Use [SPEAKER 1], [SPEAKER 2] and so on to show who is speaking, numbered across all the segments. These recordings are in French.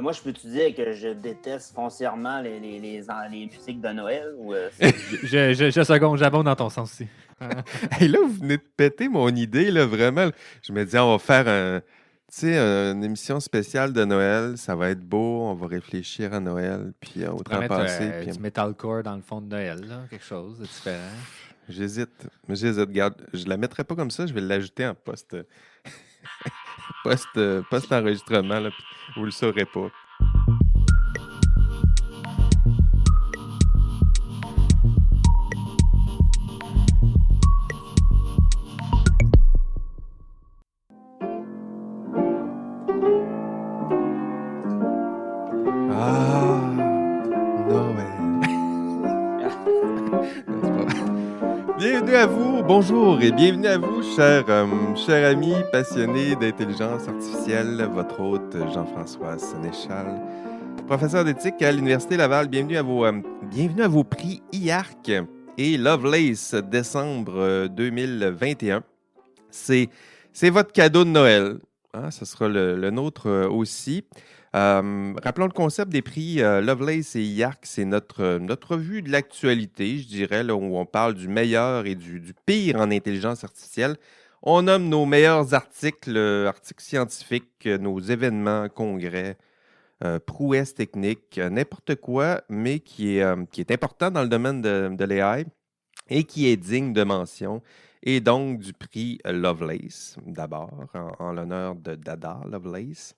[SPEAKER 1] Moi, je peux te dire que je déteste foncièrement les musiques de Noël.
[SPEAKER 2] Je seconde, j'abonde dans ton sens aussi.
[SPEAKER 3] Hey, là, vous venez de péter mon idée, là, vraiment. Je me dis, on va faire une émission spéciale de Noël. Ça va être beau, on va réfléchir à Noël, puis au
[SPEAKER 2] Tu
[SPEAKER 3] temps
[SPEAKER 2] pourrais mettre
[SPEAKER 3] passé. Puis,
[SPEAKER 2] du metalcore dans le fond de Noël, là, quelque chose de différent.
[SPEAKER 3] J'hésite. Regarde, je la mettrai pas comme ça, je vais l'ajouter en post-enregistrement, là, puis vous le saurez pas. Ah, Noël. Bienvenue à vous, bonjour et bienvenue à vous, chers amis passionnés d'intelligence artificielle, votre hôte Jean-François Sénéchal, professeur d'éthique à l'Université Laval. Bienvenue à vos prix IARC et Lovelace décembre 2021. C'est votre cadeau de Noël. Hein, ce sera le nôtre aussi. Rappelons le concept des prix Lovelace et IARC, c'est notre vue de l'actualité, je dirais, là, où on parle du meilleur et du pire en intelligence artificielle. On nomme nos meilleurs articles scientifiques, nos événements, congrès, prouesses techniques, n'importe quoi, mais qui est important dans le domaine de l'AI et qui est digne de mention. Et donc du prix Lovelace, d'abord, en l'honneur de Dada Lovelace.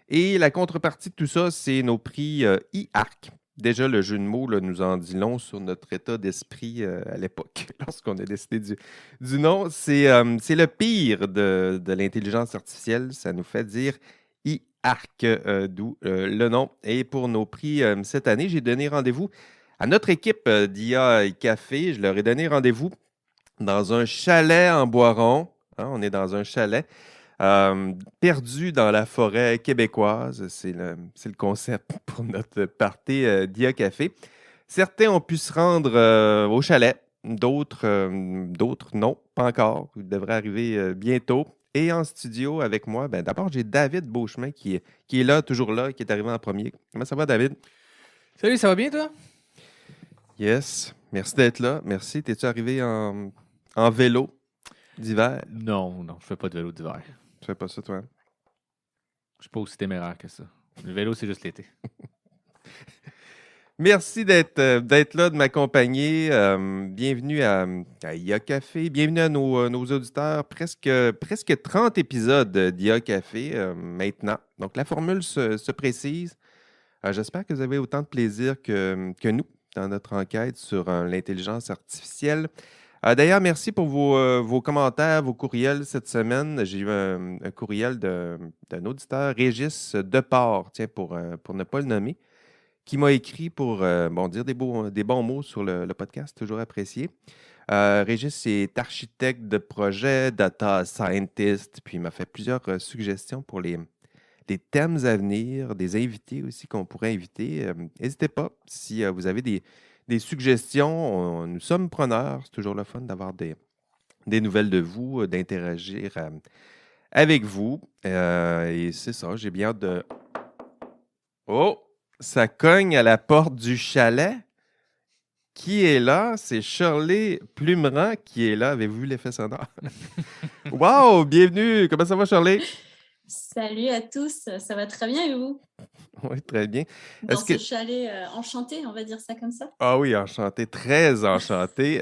[SPEAKER 3] Et la contrepartie de tout ça, c'est nos prix IARC. Déjà, le jeu de mots là, nous en dit long sur notre état d'esprit à l'époque, lorsqu'on a décidé du nom. C'est le pire de l'intelligence artificielle. Ça nous fait dire IARC, d'où le nom. Et pour nos prix cette année, j'ai donné rendez-vous à notre équipe d'IA Café. Je leur ai donné rendez-vous dans un chalet en Boiron. Hein, on est dans un chalet. Perdu dans la forêt québécoise, c'est le concept pour notre party d'IA Café. Certains ont pu se rendre au chalet, d'autres non, pas encore. Ils devraient arriver bientôt. Et en studio avec moi, d'abord, j'ai David Beauchemin qui est là, toujours là, qui est arrivé en premier. Comment ça va, David?
[SPEAKER 2] Salut, ça va bien, toi?
[SPEAKER 3] Yes, merci d'être là. Merci. T'es-tu arrivé en vélo d'hiver?
[SPEAKER 2] Non, je fais pas de vélo d'hiver.
[SPEAKER 3] Tu fais pas ça, toi?
[SPEAKER 2] Je suis pas aussi téméraire que ça. Le vélo, c'est juste l'été.
[SPEAKER 3] Merci d'être là, de m'accompagner. Bienvenue à IA Café. Bienvenue à nos auditeurs. Presque 30 épisodes d'IA Café maintenant. Donc, la formule se précise. J'espère que vous avez autant de plaisir que nous dans notre enquête sur l'intelligence artificielle. D'ailleurs, merci pour vos commentaires, vos courriels cette semaine. J'ai eu un courriel d'un auditeur, Régis Deport, tiens, pour ne pas le nommer, qui m'a écrit pour dire des bons mots sur le podcast, toujours apprécié. Régis est architecte de projet, data scientist, puis il m'a fait plusieurs suggestions pour les thèmes à venir, des invités aussi qu'on pourrait inviter. N'hésitez pas, si vous avez des suggestions, nous sommes preneurs. C'est toujours le fun d'avoir des nouvelles de vous, d'interagir avec vous. Et c'est ça, j'ai bien hâte de... Oh! Ça cogne à la porte du chalet. Qui est là? C'est Shirley Plumerant qui est là. Avez-vous vu l'effet sonore? Wow! Bienvenue! Comment ça va, Shirley?
[SPEAKER 4] Salut à tous, ça va très bien et vous?
[SPEAKER 3] Oui, très bien.
[SPEAKER 4] Dans ce chalet enchanté, on va dire ça comme ça?
[SPEAKER 3] Ah oui, enchanté, très enchanté.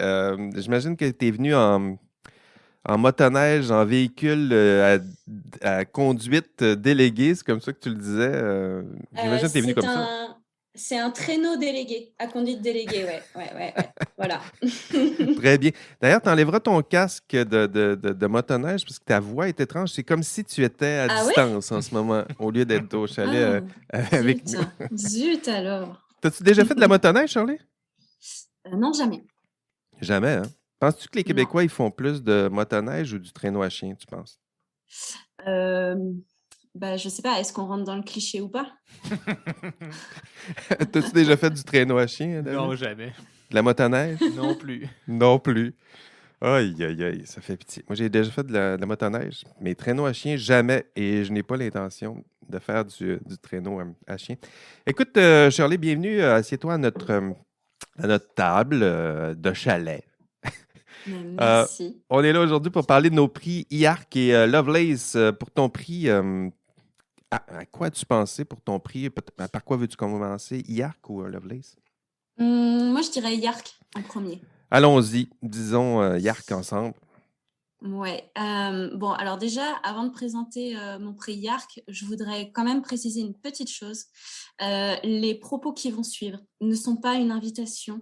[SPEAKER 3] J'imagine que tu es venu en motoneige, en véhicule à conduite déléguée, c'est comme ça que tu le disais. J'imagine que tu es venu comme ça.
[SPEAKER 4] C'est un traîneau délégué, à conduite déléguée, ouais. Voilà.
[SPEAKER 3] Très bien. D'ailleurs, tu enlèveras ton casque de motoneige parce que ta voix est étrange. C'est comme si tu étais à distance en ce moment, au lieu d'être au chalet avec nous.
[SPEAKER 4] Zut alors.
[SPEAKER 3] T'as-tu déjà fait de la motoneige, Charlie?
[SPEAKER 4] Non, jamais.
[SPEAKER 3] Jamais, hein? Penses-tu que les Québécois, ils font plus de motoneige ou du traîneau à chien, tu penses?
[SPEAKER 4] Je sais pas, est-ce qu'on rentre dans le cliché ou pas?
[SPEAKER 3] T'as-tu déjà fait du traîneau à chien, David?
[SPEAKER 2] Non, jamais.
[SPEAKER 3] De la motoneige?
[SPEAKER 2] Non plus.
[SPEAKER 3] Non plus. Aïe, ça fait pitié. Moi, j'ai déjà fait de la motoneige, mais traîneau à chien, jamais. Et je n'ai pas l'intention de faire du traîneau à chien. Écoute, Shirley, bienvenue. Assieds-toi à notre table de chalet.
[SPEAKER 4] Merci.
[SPEAKER 3] On est là aujourd'hui pour parler de nos prix IARC et Lovelace. Pour ton prix, à quoi as-tu pensé pour ton prix? Par quoi veux-tu commencer? IARC ou Lovelace?
[SPEAKER 4] Moi, je dirais Yark en premier.
[SPEAKER 3] Allons-y, disons IARC ensemble.
[SPEAKER 4] Ouais. Bon, alors déjà, avant de présenter mon prix Yark, je voudrais quand même préciser une petite chose. Les propos qui vont suivre ne sont pas une invitation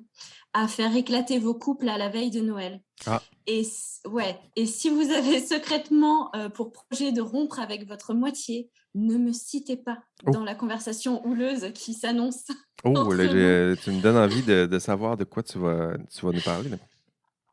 [SPEAKER 4] à faire éclater vos couples à la veille de Noël.
[SPEAKER 3] Ah.
[SPEAKER 4] Et si vous avez secrètement pour projet de rompre avec votre moitié, ne me citez pas dans la conversation houleuse qui s'annonce.
[SPEAKER 3] Oh, là, tu me donnes envie de savoir de quoi tu vas nous parler. Là.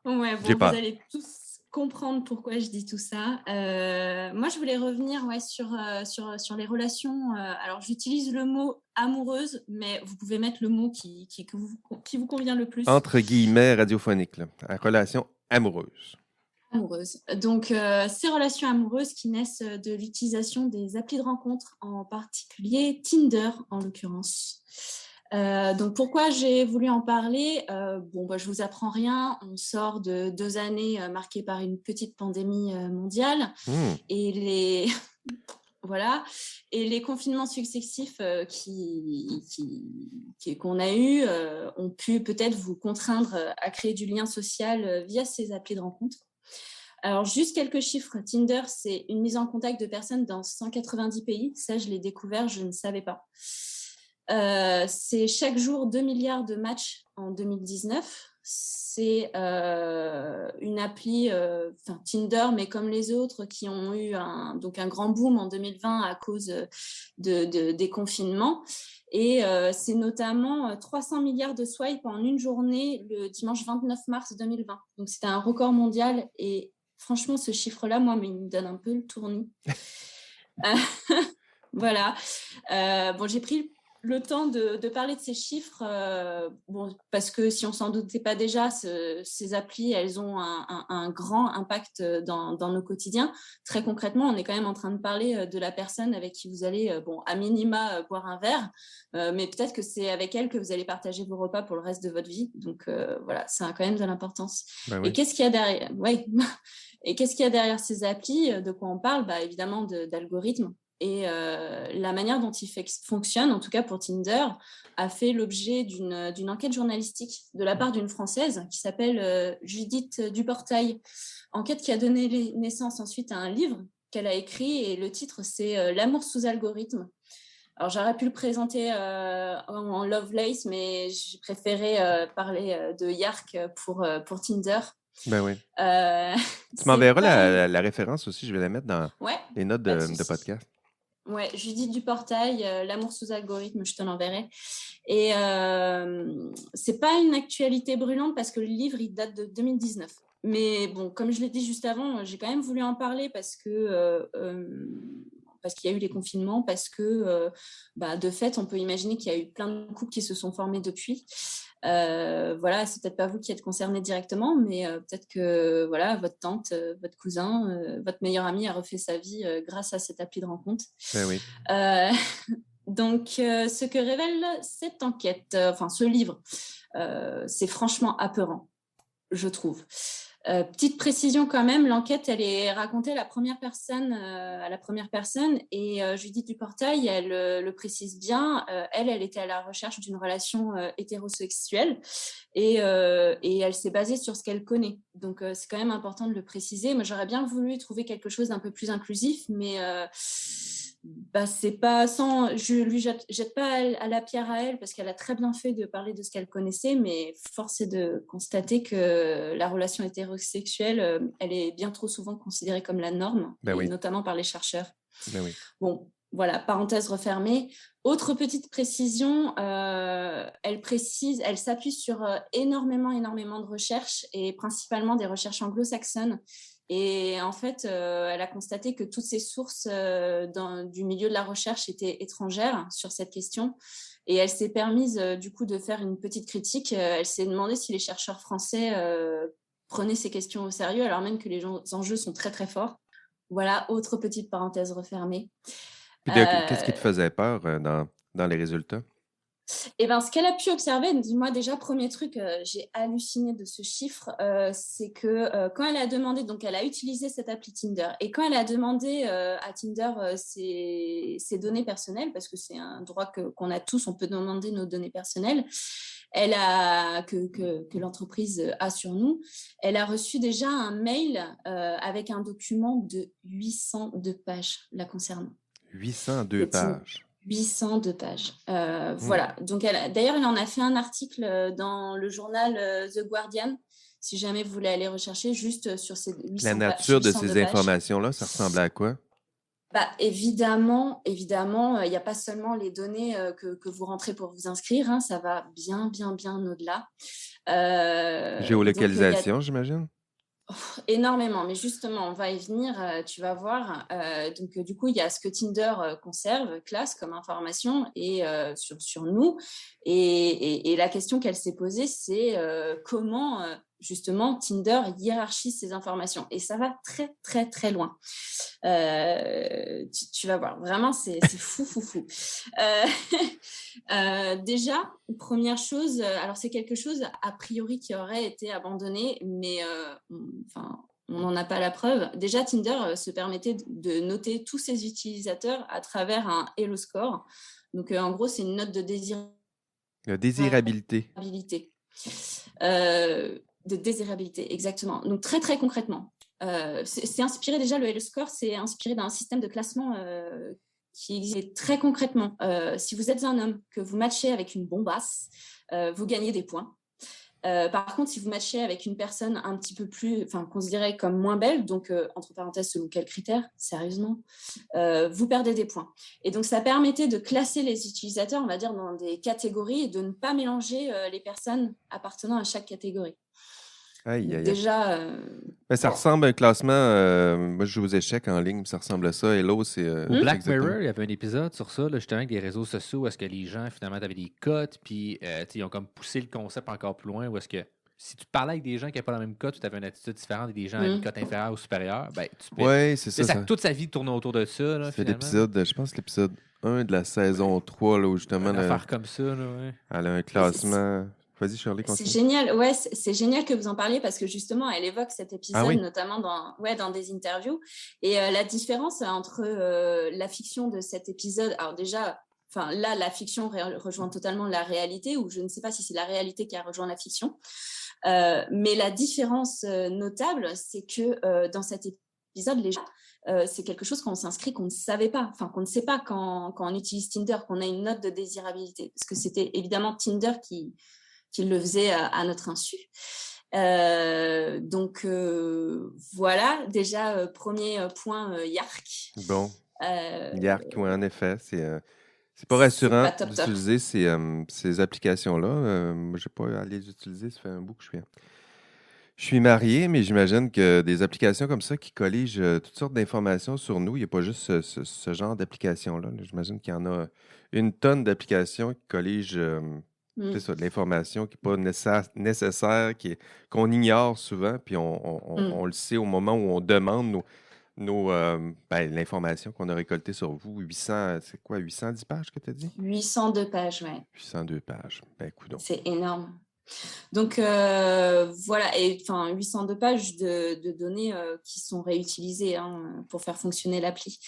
[SPEAKER 4] Ouais, bon, vous allez tous comprendre pourquoi je dis tout ça. Moi, je voulais revenir sur les relations. Alors, j'utilise le mot amoureuse, mais vous pouvez mettre le mot qui vous convient le plus.
[SPEAKER 3] Entre guillemets radiophonique, là. Relation amoureuse.
[SPEAKER 4] Amoureuse. Donc, ces relations amoureuses qui naissent de l'utilisation des applis de rencontre, en particulier Tinder, en l'occurrence. Donc, pourquoi j'ai voulu en parler? Je vous apprends rien. On sort de 2 années marquées par une petite pandémie mondiale. Et voilà. Et les confinements successifs qu'on a eus ont pu peut-être vous contraindre à créer du lien social via ces applis de rencontre. Alors, juste quelques chiffres. Tinder, c'est une mise en contact de personnes dans 190 pays. Ça, je l'ai découvert, je ne savais pas. C'est chaque jour 2 milliards de matchs en 2019. C'est une appli, Tinder, mais comme les autres, qui ont eu un grand boom en 2020 à cause des confinements. Et c'est notamment 300 milliards de swipes en une journée le dimanche 29 mars 2020. Donc, c'était un record mondial. Et franchement, ce chiffre-là, moi, il me donne un peu le tournis. Voilà. J'ai pris le temps de parler de ces chiffres, parce que si on s'en doutait pas déjà, ces applis, elles ont un grand impact dans nos quotidiens. Très concrètement, on est quand même en train de parler de la personne avec qui vous allez, à minima, boire un verre, mais peut-être que c'est avec elle que vous allez partager vos repas pour le reste de votre vie. Donc voilà, ça a quand même de l'importance.
[SPEAKER 3] Ben oui.
[SPEAKER 4] Et qu'est-ce qu'il y a derrière? Et qu'est-ce qu'il y a derrière ces applis? De quoi on parle? Évidemment, d'algorithmes. Et la manière dont il fonctionne, en tout cas pour Tinder, a fait l'objet d'une enquête journalistique de la part d'une Française qui s'appelle Judith Duportail. Enquête qui a donné naissance ensuite à un livre qu'elle a écrit, et le titre, c'est « L'amour sous algorithme ». Alors, j'aurais pu le présenter en Lovelace, mais j'ai préféré parler de Yark pour Tinder.
[SPEAKER 3] Ben oui. Tu m'enverras la référence aussi, je vais la mettre dans les notes de podcast.
[SPEAKER 4] Ouais, Judith Duportail, L'amour sous algorithme, je te l'enverrai. Et c'est pas une actualité brûlante parce que le livre, il date de 2019. Mais bon, comme je l'ai dit juste avant, j'ai quand même voulu en parler parce qu'il y a eu les confinements, parce que de fait, on peut imaginer qu'il y a eu plein de couples qui se sont formés depuis. Voilà, c'est peut-être pas vous qui êtes concerné directement, mais peut-être que votre tante, votre cousin, votre meilleur ami a refait sa vie grâce à cette appli de rencontre.
[SPEAKER 3] Ben oui.
[SPEAKER 4] Donc, ce que révèle cette enquête, ce livre, c'est franchement apeurant, je trouve. Petite précision quand même, l'enquête, elle est racontée à la première personne, et Judith Duportail, elle le précise bien, elle était à la recherche d'une relation hétérosexuelle, et elle s'est basée sur ce qu'elle connaît. Donc, c'est quand même important de le préciser. Moi, j'aurais bien voulu trouver quelque chose d'un peu plus inclusif, mais c'est pas sans. Je lui jette pas à la pierre à elle, parce qu'elle a très bien fait de parler de ce qu'elle connaissait, mais force est de constater que la relation hétérosexuelle, elle est bien trop souvent considérée comme la norme, notamment par les chercheurs.
[SPEAKER 3] Ben oui.
[SPEAKER 4] Bon, voilà, parenthèse refermée. Autre petite précision, elle s'appuie sur énormément de recherches, et principalement des recherches anglo-saxonnes. Et en fait, elle a constaté que toutes ces sources du milieu de la recherche étaient étrangères sur cette question. Et elle s'est permise, du coup, de faire une petite critique. Elle s'est demandé si les chercheurs français prenaient ces questions au sérieux, alors même que les enjeux sont très, très forts. Voilà, autre petite parenthèse refermée.
[SPEAKER 3] Puis qu'est-ce qui te faisait peur dans les résultats?
[SPEAKER 4] Et ben, ce qu'elle a pu observer, dis-moi déjà, premier truc, j'ai halluciné de ce chiffre, c'est que quand elle a demandé, donc elle a utilisé cette appli Tinder, et quand elle a demandé à Tinder ses données personnelles, parce que c'est un droit qu'on a tous, on peut demander nos données personnelles, que l'entreprise a sur nous, elle a reçu déjà un mail avec un document de 802 pages la concernant.
[SPEAKER 3] 802 pages.
[SPEAKER 4] 802 pages. Voilà. Donc, d'ailleurs, elle en a fait un article dans le journal The Guardian, si jamais vous voulez aller rechercher, juste sur ces 800 pages.
[SPEAKER 3] La nature de ces informations-là, ça ressemblait à quoi?
[SPEAKER 4] Évidemment, il n'y a pas seulement les données que vous rentrez pour vous inscrire, hein, ça va bien au-delà.
[SPEAKER 3] Géolocalisation, j'imagine?
[SPEAKER 4] Énormément, mais justement, on va y venir, tu vas voir. Donc, du coup, il y a ce que Tinder conserve, classe comme information et sur nous. Et la question qu'elle s'est posée, c'est comment, justement, Tinder hiérarchise ces informations. Et ça va très, très, très loin. Tu vas voir, vraiment, c'est fou. Déjà, première chose, alors c'est quelque chose a priori qui aurait été abandonné, mais on n'en a pas la preuve. Déjà, Tinder se permettait de noter tous ses utilisateurs à travers un Elo Score. Donc, en gros, c'est une note de
[SPEAKER 3] désirabilité.
[SPEAKER 4] De désirabilité, exactement. Donc, très, très concrètement. C'est inspiré déjà, le Elo Score, c'est inspiré d'un système de classement qui existe très concrètement. Si vous êtes un homme, que vous matchez avec une bombasse, vous gagnez des points. Par contre, si vous matchez avec une personne un petit peu plus, considérée comme moins belle, donc entre parenthèses, selon quels critères, sérieusement, vous perdez des points. Et donc, ça permettait de classer les utilisateurs, on va dire, dans des catégories et de ne pas mélanger les personnes appartenant à chaque catégorie. Déjà,
[SPEAKER 3] ça ressemble à un classement. Moi, je joue aux échecs en ligne, ça ressemble à ça. Hello, c'est.
[SPEAKER 2] Black Mirror, il y avait un épisode sur ça, là, justement, avec des réseaux sociaux, où est-ce que les gens, finalement, avaient des cotes, puis ils ont comme poussé le concept encore plus loin, où est-ce que si tu parlais avec des gens qui n'avaient pas la même cote, ou tu avais une attitude différente et des gens à une cote inférieure ou supérieure, tu peux.
[SPEAKER 3] Oui, c'est ça.
[SPEAKER 2] Toute sa vie tourne autour de ça. Là,
[SPEAKER 3] c'est l'épisode, je pense, l'épisode 1 de la saison 3, là, où justement.
[SPEAKER 2] Une affaire comme ça, là, ouais.
[SPEAKER 3] Elle a un classement. Vas-y, Shirley, continue.
[SPEAKER 4] C'est génial, ouais, c'est génial que vous en parliez parce que justement, elle évoque cet épisode, notamment dans des interviews. Et la différence entre la fiction de cet épisode, alors déjà, là, la fiction rejoint totalement la réalité, ou je ne sais pas si c'est la réalité qui a rejoint la fiction. Mais la différence notable, c'est que dans cet épisode, les gens, c'est quelque chose qu'on s'inscrit, qu'on ne savait pas, qu'on ne sait pas quand on utilise Tinder, qu'on a une note de désirabilité. Parce que c'était évidemment Tinder qui le faisait à notre insu. Donc, voilà, déjà, premier point, Yark.
[SPEAKER 3] Bon, Yark, oui, en effet, c'est pas rassurant d'utiliser ces applications-là. Moi, je n'ai pas à les utiliser, ça fait un bout que je suis marié, mais j'imagine que des applications comme ça qui colligent toutes sortes d'informations sur nous, il n'y a pas juste ce genre d'applications-là. J'imagine qu'il y en a une tonne d'applications qui colligent... C'est ça, de l'information qui n'est pas nécessaire, qu'on ignore souvent, puis on le sait au moment où on demande l'information qu'on a récoltée sur vous. 800, c'est quoi, 810 pages que tu as dit?
[SPEAKER 4] 802 pages, oui.
[SPEAKER 3] 802 pages, coudonc.
[SPEAKER 4] C'est énorme. Donc, voilà, et 802 pages de données qui sont réutilisées pour faire fonctionner l'appli.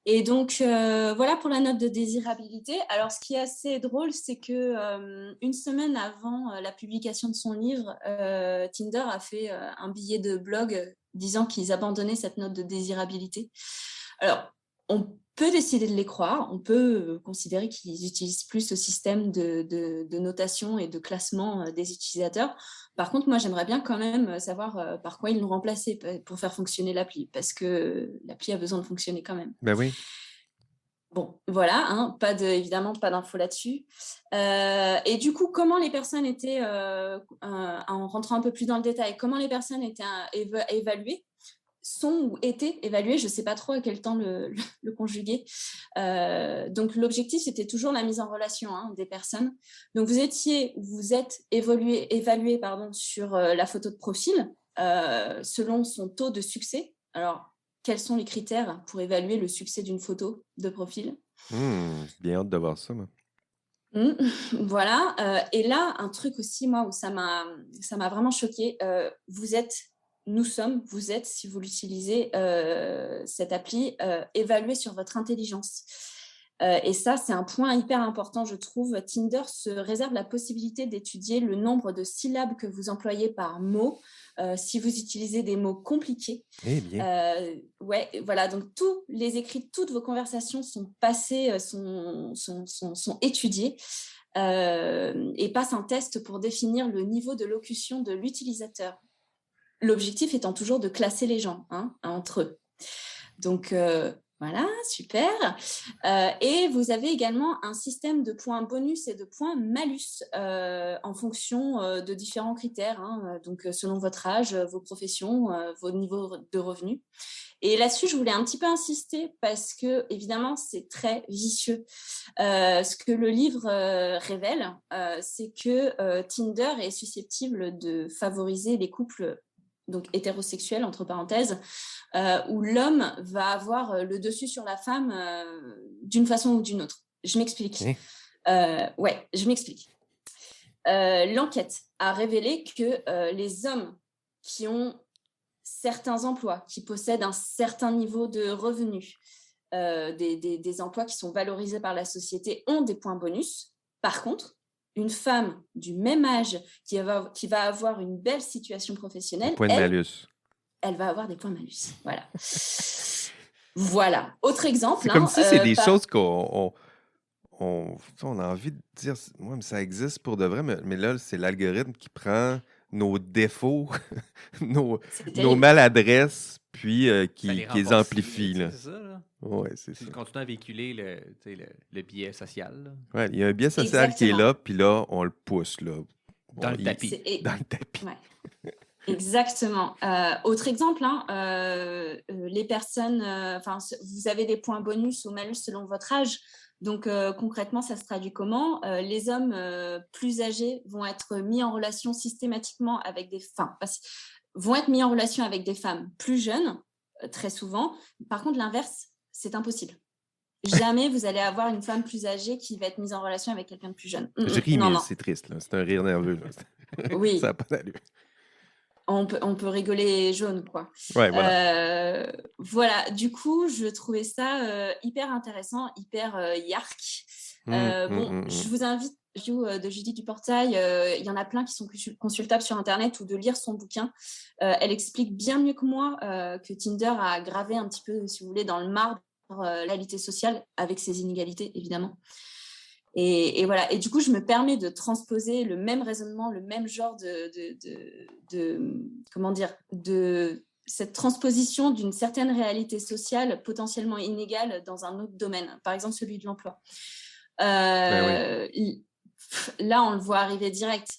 [SPEAKER 4] Et donc, voilà pour la note de désirabilité. Alors, ce qui est assez drôle, c'est que une semaine avant la publication de son livre, Tinder a fait un billet de blog disant qu'ils abandonnaient cette note de désirabilité. Alors, on peut décider de les croire, on peut considérer qu'ils utilisent plus ce système de notation et de classement des utilisateurs. Par contre, moi, j'aimerais bien quand même savoir par quoi ils l'ont remplacé pour faire fonctionner l'appli, parce que l'appli a besoin de fonctionner quand même.
[SPEAKER 3] Ben oui.
[SPEAKER 4] Bon, voilà, évidemment, pas d'infos là-dessus. Et du coup, comment les personnes étaient, en rentrant un peu plus dans le détail, comment les personnes étaient évaluées, sont ou étaient évaluées, je ne sais pas trop à quel temps le conjuguer. Donc, l'objectif, c'était toujours la mise en relation des personnes. Donc, vous êtes évalué sur la photo de profil selon son taux de succès. Alors, quels sont les critères pour évaluer le succès d'une photo de profil?
[SPEAKER 3] Bien hâte de voir ça, moi.
[SPEAKER 4] Voilà. Et là, un truc aussi, moi, où ça m'a vraiment choquée. Vous êtes, si vous l'utilisez, cette appli, évalué sur votre intelligence. Et ça, c'est un point hyper important, je trouve. Tinder se réserve la possibilité d'étudier le nombre de syllabes que vous employez par mot, si vous utilisez des mots compliqués.
[SPEAKER 3] Eh bien.
[SPEAKER 4] Ouais, voilà. Donc, tous les écrits, toutes vos conversations sont passées, sont étudiés. Et passe un test pour définir le niveau de locution de l'utilisateur. L'objectif étant toujours de classer les gens entre eux. Donc, voilà, super. Et vous avez également un système de points bonus et de points malus en fonction de différents critères, donc selon votre âge, vos professions, vos niveaux de revenus. Et là-dessus, je voulais un petit peu insister parce que, évidemment, c'est très vicieux. Ce que le livre révèle, c'est que Tinder est susceptible de favoriser les couples donc hétérosexuels, entre parenthèses, où l'homme va avoir le dessus sur la femme d'une façon ou d'une autre. Je m'explique. Je m'explique. L'enquête a révélé que les hommes qui ont certains emplois, qui possèdent un certain niveau de revenus, des emplois qui sont valorisés par la société ont des points bonus. Par contre, une femme du même âge qui va avoir une belle situation professionnelle, elle va avoir des points malus. Voilà. Voilà. Autre exemple.
[SPEAKER 3] C'est comme si c'est des choses qu'on a envie de dire, mais ça existe pour de vrai, mais là, c'est l'algorithme qui prend nos défauts, nos maladresses, puis qui les amplifie. Là.
[SPEAKER 2] C'est ça, là?
[SPEAKER 3] Oui, c'est ça.
[SPEAKER 2] Tu continues à véhiculer le biais social.
[SPEAKER 3] Oui, il y a un biais social qui est là, puis là, on le pousse. Là.
[SPEAKER 2] Dans le tapis.
[SPEAKER 3] Dans le tapis.
[SPEAKER 4] Ouais. Exactement. Autre exemple, les personnes, vous avez des points bonus ou malus selon votre âge. Donc, concrètement, ça se traduit comment ? Les hommes plus âgés vont être mis en relation systématiquement avec vont être mis en relation avec des femmes plus jeunes, très souvent. Par contre, l'inverse, c'est impossible. Jamais vous allez avoir une femme plus âgée qui va être mise en relation avec quelqu'un de plus jeune.
[SPEAKER 3] Je ris, mais c'est triste. Là. C'est un rire nerveux. Là.
[SPEAKER 4] Oui.
[SPEAKER 3] Ça n'a pas d'allure.
[SPEAKER 4] On peut rigoler jaune, quoi.
[SPEAKER 3] Ouais, voilà.
[SPEAKER 4] Voilà, du coup, je trouvais ça hyper intéressant, hyper yark. Je vous invite, de Julie Duportail, il y en a plein qui sont consultables sur Internet ou de lire son bouquin. Elle explique bien mieux que moi que Tinder a gravé un petit peu, si vous voulez, dans le marbre la réalité sociale avec ses inégalités, évidemment. Et voilà. Et du coup, je me permets de transposer le même raisonnement, le même genre de cette transposition d'une certaine réalité sociale potentiellement inégale dans un autre domaine, par exemple celui de l'emploi. Oui. Là, on le voit arriver direct.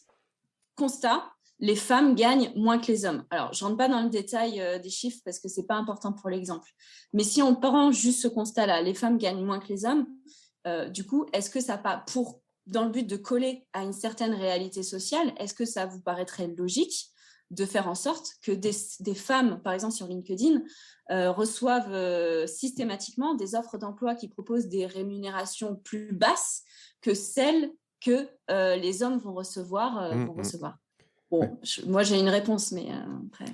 [SPEAKER 4] Constat, les femmes gagnent moins que les hommes. Alors, je ne rentre pas dans le détail des chiffres parce que ce n'est pas important pour l'exemple. Mais si on prend juste ce constat-là, les femmes gagnent moins que les hommes, du coup, est-ce que ça pas dans le but de coller à une certaine réalité sociale, est-ce que ça vous paraîtrait logique de faire en sorte que des femmes, par exemple sur LinkedIn, reçoivent systématiquement des offres d'emploi qui proposent des rémunérations plus basses que celles que les hommes vont recevoir. Bon, moi j'ai une réponse, mais après...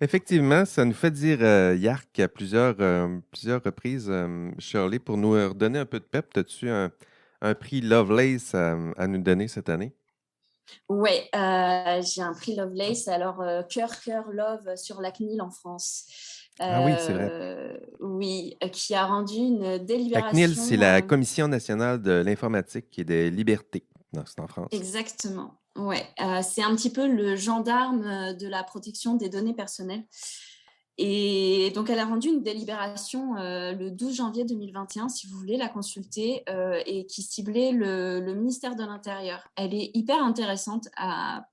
[SPEAKER 3] Effectivement, ça nous fait dire Yark à plusieurs reprises. Shirley, pour nous redonner un peu de pep, as-tu un prix Lovelace à nous donner cette année?
[SPEAKER 4] Oui, j'ai un prix Lovelace. Alors, Cœur, Love sur la CNIL en France.
[SPEAKER 3] Oui, c'est vrai.
[SPEAKER 4] Oui, qui a rendu une délibération.
[SPEAKER 3] La CNIL, c'est la Commission nationale de l'informatique et des libertés. Non, c'est en France.
[SPEAKER 4] Exactement. Ouais, c'est un petit peu le gendarme de la protection des données personnelles. Et donc, elle a rendu une délibération le 12 janvier 2021, si vous voulez la consulter, et qui ciblait le ministère de l'Intérieur. Elle est hyper intéressante à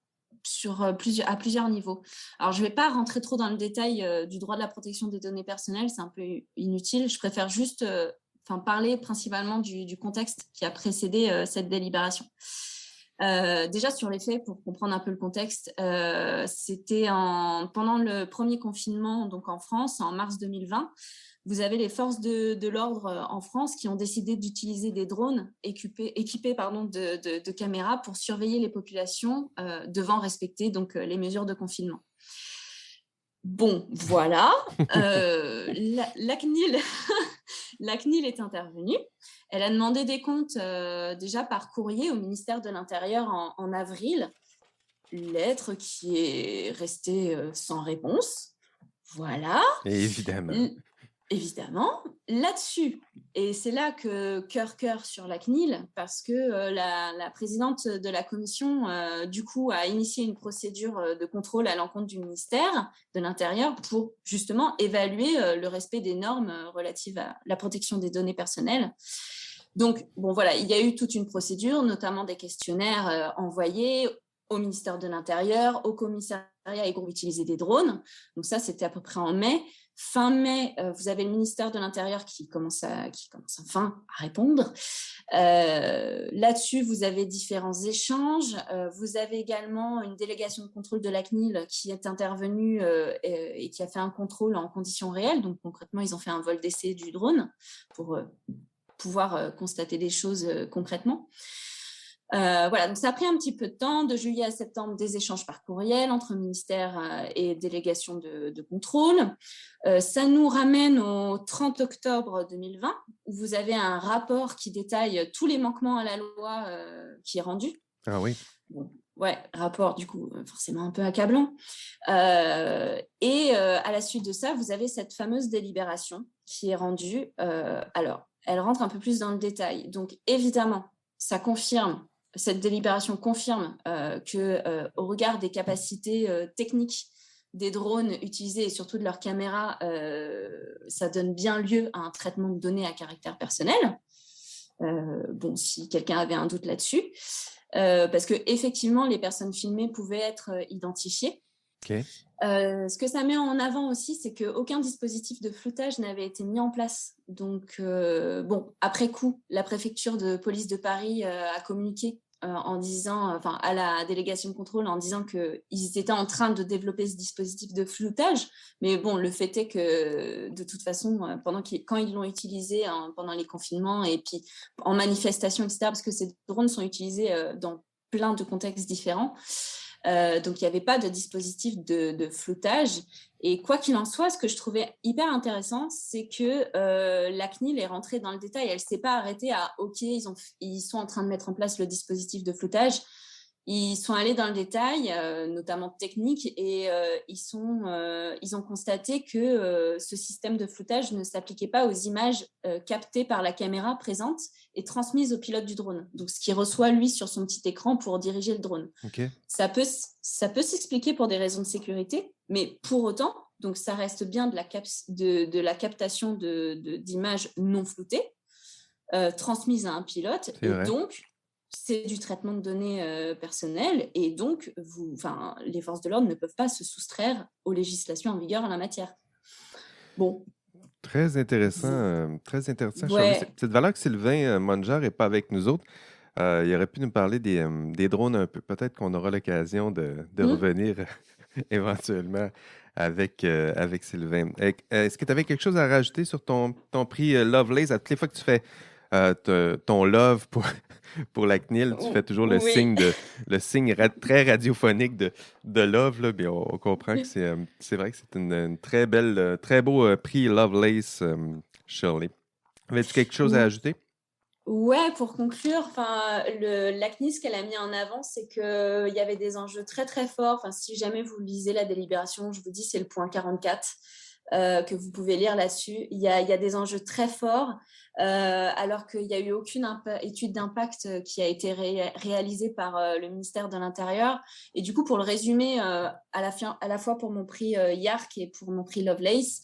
[SPEAKER 4] plusieurs niveaux. Alors, je ne vais pas rentrer trop dans le détail du droit de la protection des données personnelles, c'est un peu inutile. Je préfère juste parler principalement du contexte qui a précédé cette délibération. Déjà sur les faits, pour comprendre un peu le contexte, c'était pendant le premier confinement donc en France, en mars 2020. vous avez les forces de l'ordre en France qui ont décidé d'utiliser des drones équipés de caméras pour surveiller les populations devant respecter donc, les mesures de confinement. Bon, voilà. La CNIL, la CNIL est intervenue. Elle a demandé des comptes déjà par courrier au ministère de l'Intérieur en avril. Lettre qui est restée sans réponse. Voilà.
[SPEAKER 3] Évidemment.
[SPEAKER 4] Évidemment. Là-dessus, et c'est là que cœur sur la CNIL, parce que la présidente de la commission, du coup, a initié une procédure de contrôle à l'encontre du ministère de l'Intérieur pour justement évaluer le respect des normes relatives à la protection des données personnelles. Donc, bon, voilà, il y a eu toute une procédure, notamment des questionnaires envoyés au ministère de l'Intérieur, au commissariat et groupes utilisés des drones. Donc ça, c'était à peu près en mai. Fin mai, vous avez le ministère de l'Intérieur qui commence enfin à répondre. Là-dessus, vous avez différents échanges. Vous avez également une délégation de contrôle de la CNIL qui est intervenue et qui a fait un contrôle en conditions réelles. Donc concrètement, ils ont fait un vol d'essai du drone pour pouvoir constater des choses concrètement. Voilà, donc ça a pris un petit peu de temps, de juillet à septembre, des échanges par courriel entre ministères et délégations de contrôle. Ça nous ramène au 30 octobre 2020, où vous avez un rapport qui détaille tous les manquements à la loi qui est rendu.
[SPEAKER 3] Ah oui.
[SPEAKER 4] Bon, ouais, rapport du coup forcément un peu accablant. Et à la suite de ça, vous avez cette fameuse délibération qui est rendue. Alors, elle rentre un peu plus dans le détail. Donc, évidemment, ça confirme. Cette délibération confirme qu'au regard des capacités techniques des drones utilisés et surtout de leurs caméras, ça donne bien lieu à un traitement de données à caractère personnel. Bon, si quelqu'un avait un doute là-dessus, parce que effectivement, les personnes filmées pouvaient être identifiées.
[SPEAKER 3] Okay.
[SPEAKER 4] Ce que ça met en avant aussi, c'est qu'aucun dispositif de floutage n'avait été mis en place. Donc, bon, après coup, la préfecture de police de Paris a communiqué en disant, enfin, à la délégation de contrôle en disant qu'ils étaient en train de développer ce dispositif de floutage. Mais bon, le fait est que de toute façon, quand ils l'ont utilisé pendant les confinements et puis en manifestation, etc., parce que ces drones sont utilisés dans plein de contextes différents. Donc, il n'y avait pas de dispositif de floutage. Et quoi qu'il en soit, ce que je trouvais hyper intéressant, c'est que la CNIL est rentrée dans le détail. Elle ne s'est pas arrêtée à « OK, ils sont en train de mettre en place le dispositif de floutage ». Ils sont allés dans le détail, notamment technique, et ils ont constaté que ce système de floutage ne s'appliquait pas aux images captées par la caméra présente et transmises au pilote du drone. Donc, ce qu'il reçoit, lui, sur son petit écran pour diriger le drone.
[SPEAKER 3] Okay.
[SPEAKER 4] Ça peut s'expliquer pour des raisons de sécurité, mais pour autant, donc ça reste bien de la captation d'images non floutées, transmises à un pilote.
[SPEAKER 3] C'est vrai.
[SPEAKER 4] Donc, c'est du traitement de données personnelles et donc les forces de l'ordre ne peuvent pas se soustraire aux législations en vigueur en la matière. Bon.
[SPEAKER 3] Très intéressant, très intéressant.
[SPEAKER 4] Ouais.
[SPEAKER 3] C'est de valeur que Sylvain Mongeard n'est pas avec nous autres. Il aurait pu nous parler des drones un peu. Peut-être qu'on aura l'occasion de revenir éventuellement avec Sylvain. Est-ce que tu avais quelque chose à rajouter sur ton prix Lovelace? À toutes les fois que tu fais ton love pour la CNIL, tu fais toujours le signe très radiophonique de love. Là, on comprend que c'est vrai que c'est une très belle, très beau prix Lovelace, Shirley. Avais-tu quelque chose à ajouter?
[SPEAKER 4] Ouais, pour conclure, la CNIL, ce qu'elle a mis en avant, c'est qu'il y avait des enjeux très très forts. Si jamais vous lisez la délibération, je vous dis, c'est le point 44 que vous pouvez lire là-dessus. Il y a des enjeux très forts. Alors qu'il n'y a eu aucune étude d'impact qui a été réalisée par le ministère de l'Intérieur. Et du coup, pour le résumer, à la fois pour mon prix Yark et pour mon prix Lovelace,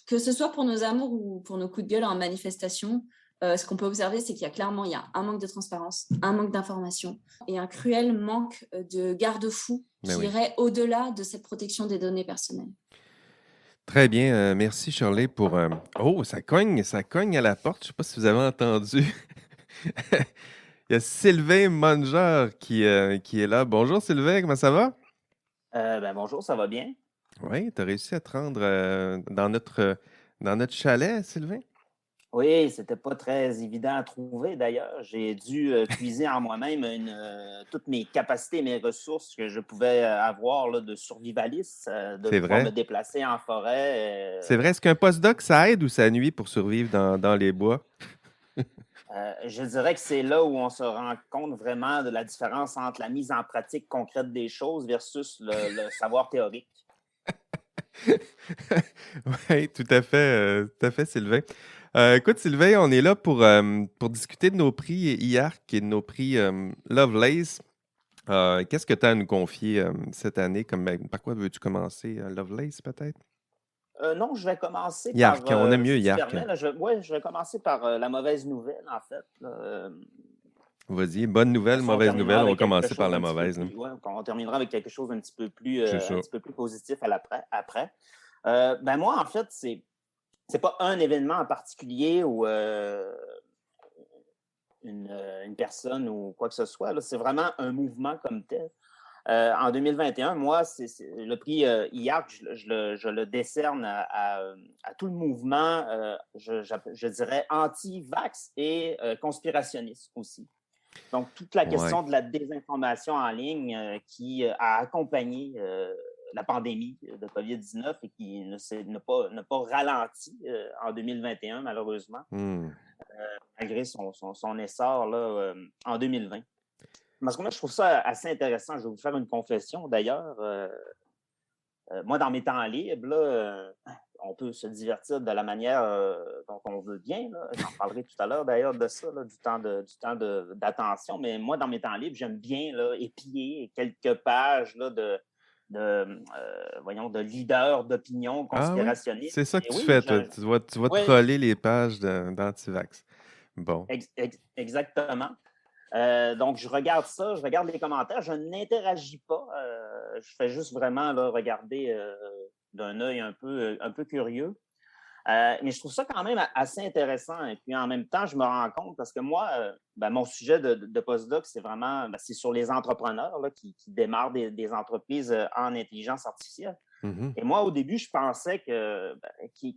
[SPEAKER 4] que ce soit pour nos amours ou pour nos coups de gueule en manifestation, ce qu'on peut observer, c'est qu'il y a clairement un manque de transparence, un manque d'information et un cruel manque de garde-fous qui irait au-delà de cette protection des données personnelles.
[SPEAKER 3] Très bien. Merci, Shirley, pour... Oh, ça cogne à la porte. Je ne sais pas si vous avez entendu. Il y a Sylvain Mongeard qui est là. Bonjour, Sylvain. Comment ça va?
[SPEAKER 1] Bonjour, ça va bien.
[SPEAKER 3] Oui, tu as réussi à te rendre dans dans notre chalet, Sylvain?
[SPEAKER 1] Oui, c'était pas très évident à trouver d'ailleurs. J'ai dû puiser en moi-même toutes mes capacités et mes ressources que je pouvais avoir là, de survivaliste, de
[SPEAKER 3] C'est
[SPEAKER 1] pouvoir me
[SPEAKER 3] vrai.
[SPEAKER 1] déplacer en forêt.
[SPEAKER 3] C'est vrai. Est-ce qu'un postdoc, ça aide ou ça nuit pour survivre dans les bois?
[SPEAKER 1] Je dirais que c'est là où on se rend compte vraiment de la différence entre la mise en pratique concrète des choses versus le savoir théorique.
[SPEAKER 3] Oui, tout à fait, Sylvain. Écoute, Sylvain, on est là pour discuter de nos prix IARC et de nos prix Lovelace. Qu'est-ce que tu as à nous confier cette année? Par quoi veux-tu commencer? Lovelace, peut-être?
[SPEAKER 1] Non, je vais commencer par,
[SPEAKER 3] IARC, on aime mieux
[SPEAKER 1] si tu
[SPEAKER 3] IARC.
[SPEAKER 1] permets, là, je vais commencer par la mauvaise nouvelle, en fait. Là.
[SPEAKER 3] Vas-y, bonne nouvelle,
[SPEAKER 1] On
[SPEAKER 3] mauvaise
[SPEAKER 1] terminera
[SPEAKER 3] nouvelle. On va
[SPEAKER 1] avec quelque
[SPEAKER 3] commencer par
[SPEAKER 1] chose
[SPEAKER 3] la
[SPEAKER 1] d'un petit peu
[SPEAKER 3] mauvaise, là.
[SPEAKER 1] plus, ouais, on terminera avec quelque chose d'un
[SPEAKER 3] C'est ça.
[SPEAKER 1] petit peu plus positif après. Ben moi, en fait, c'est pas un événement en particulier ou une personne ou quoi que ce soit. Là. C'est vraiment un mouvement comme tel. En 2021, moi, le prix IARC, je le décerne à tout le mouvement, je dirais, anti-vax et conspirationniste aussi. Donc, toute la
[SPEAKER 3] Ouais.
[SPEAKER 1] question de la désinformation en ligne qui a accompagné la pandémie de COVID-19 et qui n'a pas ralenti en 2021, malheureusement, malgré son essor là, en 2020. Parce que moi, je trouve ça assez intéressant. Je vais vous faire une confession, d'ailleurs. Moi, dans mes temps libres, là, on peut se divertir de la manière dont on veut bien. Là. J'en parlerai tout à l'heure, d'ailleurs, de ça, là, du temps d'attention. Mais moi, dans mes temps libres, j'aime bien là, épier quelques pages là, voyons, de leaders d'opinion
[SPEAKER 3] Ah oui?
[SPEAKER 1] conspirationnistes.
[SPEAKER 3] C'est ça que
[SPEAKER 1] Et
[SPEAKER 3] tu
[SPEAKER 1] oui,
[SPEAKER 3] fais, toi. Tu vas
[SPEAKER 1] oui,
[SPEAKER 3] troller les pages d'Antivax. Bon.
[SPEAKER 1] exactement. Donc, je regarde ça, je regarde les commentaires, je n'interagis pas. Je fais juste vraiment là, regarder d'un œil un peu curieux. Mais je trouve ça quand même assez intéressant. Et puis en même temps, je me rends compte parce que moi, mon sujet de postdoc, c'est vraiment c'est sur les entrepreneurs là, qui démarrent des entreprises en intelligence artificielle.
[SPEAKER 3] Mhm.
[SPEAKER 1] Et moi, au début, je pensais que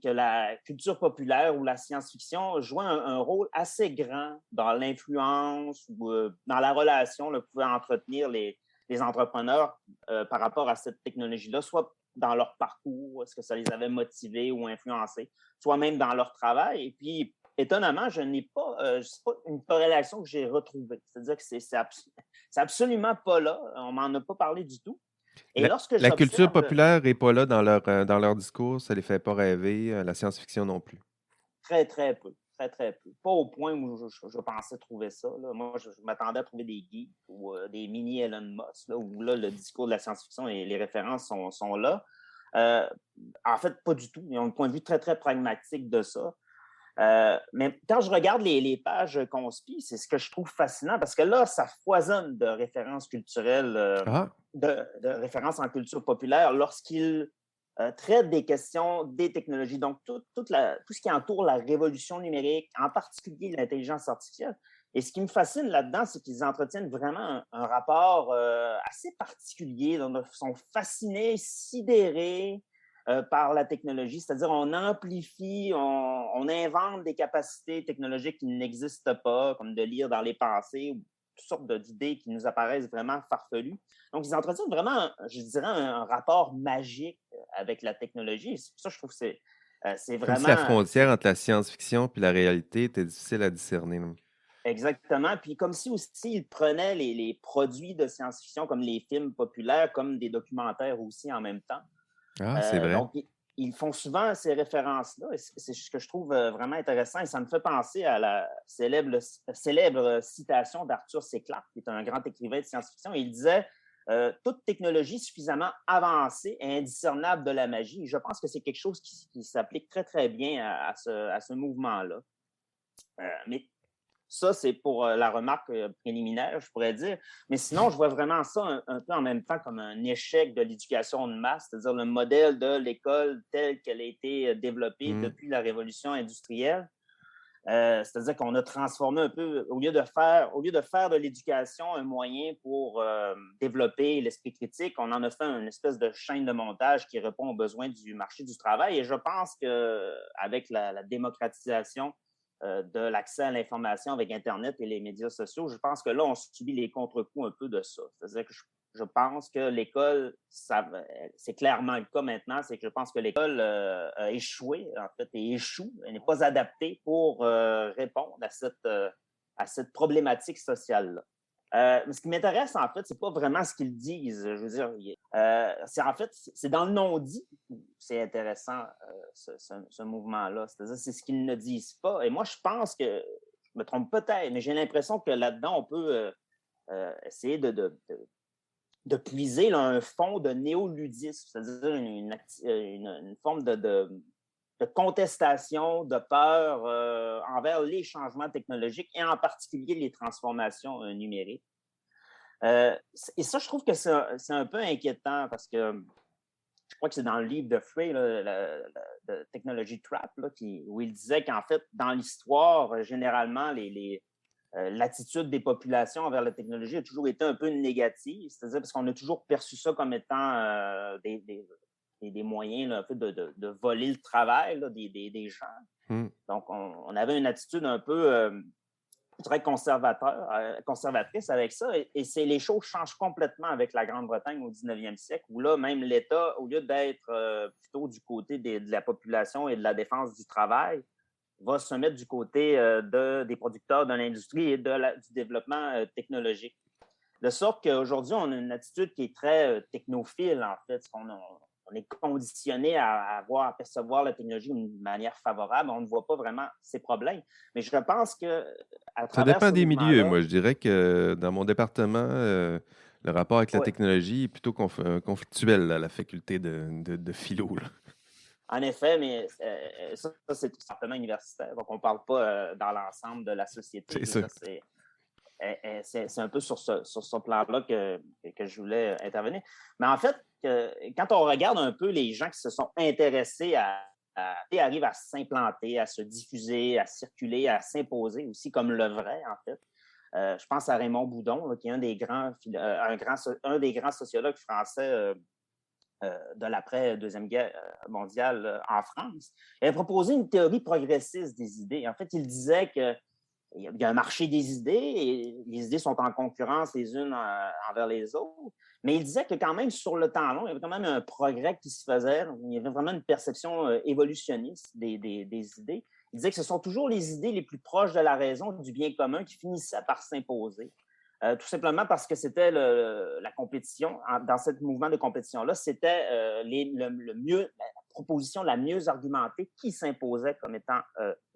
[SPEAKER 1] la culture populaire ou la science-fiction jouait un rôle assez grand dans l'influence ou dans la relation que pouvaient entretenir les entrepreneurs par rapport à cette technologie-là, soit dans leur parcours, est-ce que ça les avait motivés ou influencés, soit même dans leur travail. Et puis, étonnamment, je n'ai pas, c'est pas une corrélation que j'ai retrouvée. C'est-à-dire que c'est absolument pas là. On m'en a pas parlé du tout. Et lorsque
[SPEAKER 3] La culture
[SPEAKER 1] j'observe
[SPEAKER 3] populaire n'est pas là dans leur discours, ça les fait pas rêver, la science-fiction non plus.
[SPEAKER 1] très, très peu. Très, très peu. Pas au point où je pensais trouver ça. Là. Moi, je m'attendais à trouver des geeks ou des mini Elon Musk, là, où là, le discours de la science-fiction et les références sont là. En fait, pas du tout. Ils ont un point de vue très, très pragmatique de ça. Mais quand je regarde les pages conspi, c'est ce que je trouve fascinant parce que là, ça foisonne de références culturelles, de références en culture populaire lorsqu'ils traitent des questions des technologies. Donc, tout ce qui entoure la révolution numérique, en particulier l'intelligence artificielle. Et ce qui me fascine là-dedans, c'est qu'ils entretiennent vraiment un rapport assez particulier. Donc, ils sont fascinés, sidérés par la technologie, c'est-à-dire on amplifie, on invente des capacités technologiques qui n'existent pas, comme de lire dans les pensées, ou toutes sortes d'idées qui nous apparaissent vraiment farfelues. Donc, ils entretiennent vraiment, je dirais, un rapport magique avec la technologie. C'est pour ça que je trouve que c'est
[SPEAKER 3] Comme si
[SPEAKER 1] vraiment...
[SPEAKER 3] la frontière entre la science-fiction et la réalité était difficile à discerner. Non?
[SPEAKER 1] Exactement. Puis comme si aussi, ils prenaient les produits de science-fiction, comme les films populaires, comme des documentaires aussi en même temps.
[SPEAKER 3] Ah, c'est vrai.
[SPEAKER 1] Donc, ils font souvent ces références-là. Et c'est ce que je trouve vraiment intéressant. Et ça me fait penser à la célèbre citation d'Arthur C. Clarke, qui est un grand écrivain de science-fiction. Il disait toute technologie suffisamment avancée est indiscernable de la magie. Et je pense que c'est quelque chose qui s'applique très, très bien à ce mouvement-là. Mais ça, c'est pour la remarque préliminaire, je pourrais dire. Mais sinon, je vois vraiment ça un peu en même temps comme un échec de l'éducation de masse, c'est-à-dire le modèle de l'école telle qu'elle a été développée depuis la révolution industrielle. C'est-à-dire qu'on a transformé un peu, au lieu de faire de l'éducation un moyen pour développer l'esprit critique, on en a fait une espèce de chaîne de montage qui répond aux besoins du marché du travail. Et je pense qu'avec la démocratisation de l'accès à l'information avec Internet et les médias sociaux, je pense que là, on subit les contre-coups un peu de ça. C'est-à-dire que je pense que l'école, c'est clairement le cas maintenant, c'est que je pense que l'école a échoué, en fait, et échoue, elle n'est pas adaptée pour répondre à cette problématique sociale-là. Ce qui m'intéresse, en fait, c'est pas vraiment ce qu'ils disent. Je veux dire, c'est dans le non-dit que c'est intéressant, ce mouvement-là. C'est-à-dire, c'est ce qu'ils ne disent pas. Et moi, je pense que, je me trompe peut-être, mais j'ai l'impression que là-dedans, on peut essayer de puiser là, un fond de néoludisme, c'est-à-dire une forme de contestation, de peur envers les changements technologiques et en particulier les transformations numériques. Et ça, je trouve que c'est un peu inquiétant parce que je crois que c'est dans le livre de Frey, le Technology Trap, là, où il disait qu'en fait, dans l'histoire, généralement, l'attitude des populations envers la technologie a toujours été un peu négative, c'est-à-dire parce qu'on a toujours perçu ça comme étant des moyens là, un peu de voler le travail là, des gens. Donc, on avait une attitude un peu, je dirais, conservatrice avec ça. Et les choses changent complètement avec la Grande-Bretagne au 19e siècle, où là, même l'État, au lieu d'être plutôt du côté de la population et de la défense du travail, va se mettre du côté des producteurs de l'industrie et du développement technologique. De sorte qu'aujourd'hui, on a une attitude qui est très technophile, en fait. On est conditionné à percevoir la technologie d'une manière favorable. On ne voit pas vraiment ses problèmes. Mais je pense que
[SPEAKER 3] ça dépend des milieux. Moi, je dirais que dans mon département, le rapport avec la technologie est plutôt conflictuel à la faculté de philo. Là.
[SPEAKER 1] En effet, mais ça, c'est tout simplement universitaire. Donc, on ne parle pas dans l'ensemble de la société.
[SPEAKER 3] C'est ça.
[SPEAKER 1] C'est un peu sur ce plan-là que je voulais intervenir. Mais en fait, quand on regarde un peu les gens qui se sont intéressés arrivent à s'implanter, à se diffuser, à circuler, à s'imposer aussi comme le vrai, en fait. Je pense à Raymond Boudon, là, qui est un des grands sociologues français de l'après-Deuxième Guerre mondiale en France. Il a proposé une théorie progressiste des idées. En fait, il disait qu'il y a un marché des idées et les idées sont en concurrence les unes envers les autres. Mais il disait que quand même, sur le temps long, il y avait quand même un progrès qui se faisait. Il y avait vraiment une perception évolutionniste des idées. Il disait que ce sont toujours les idées les plus proches de la raison, du bien commun, qui finissaient par s'imposer. Tout simplement parce que c'était la compétition. Dans ce mouvement de compétition-là, c'était la proposition la mieux argumentée qui s'imposait comme étant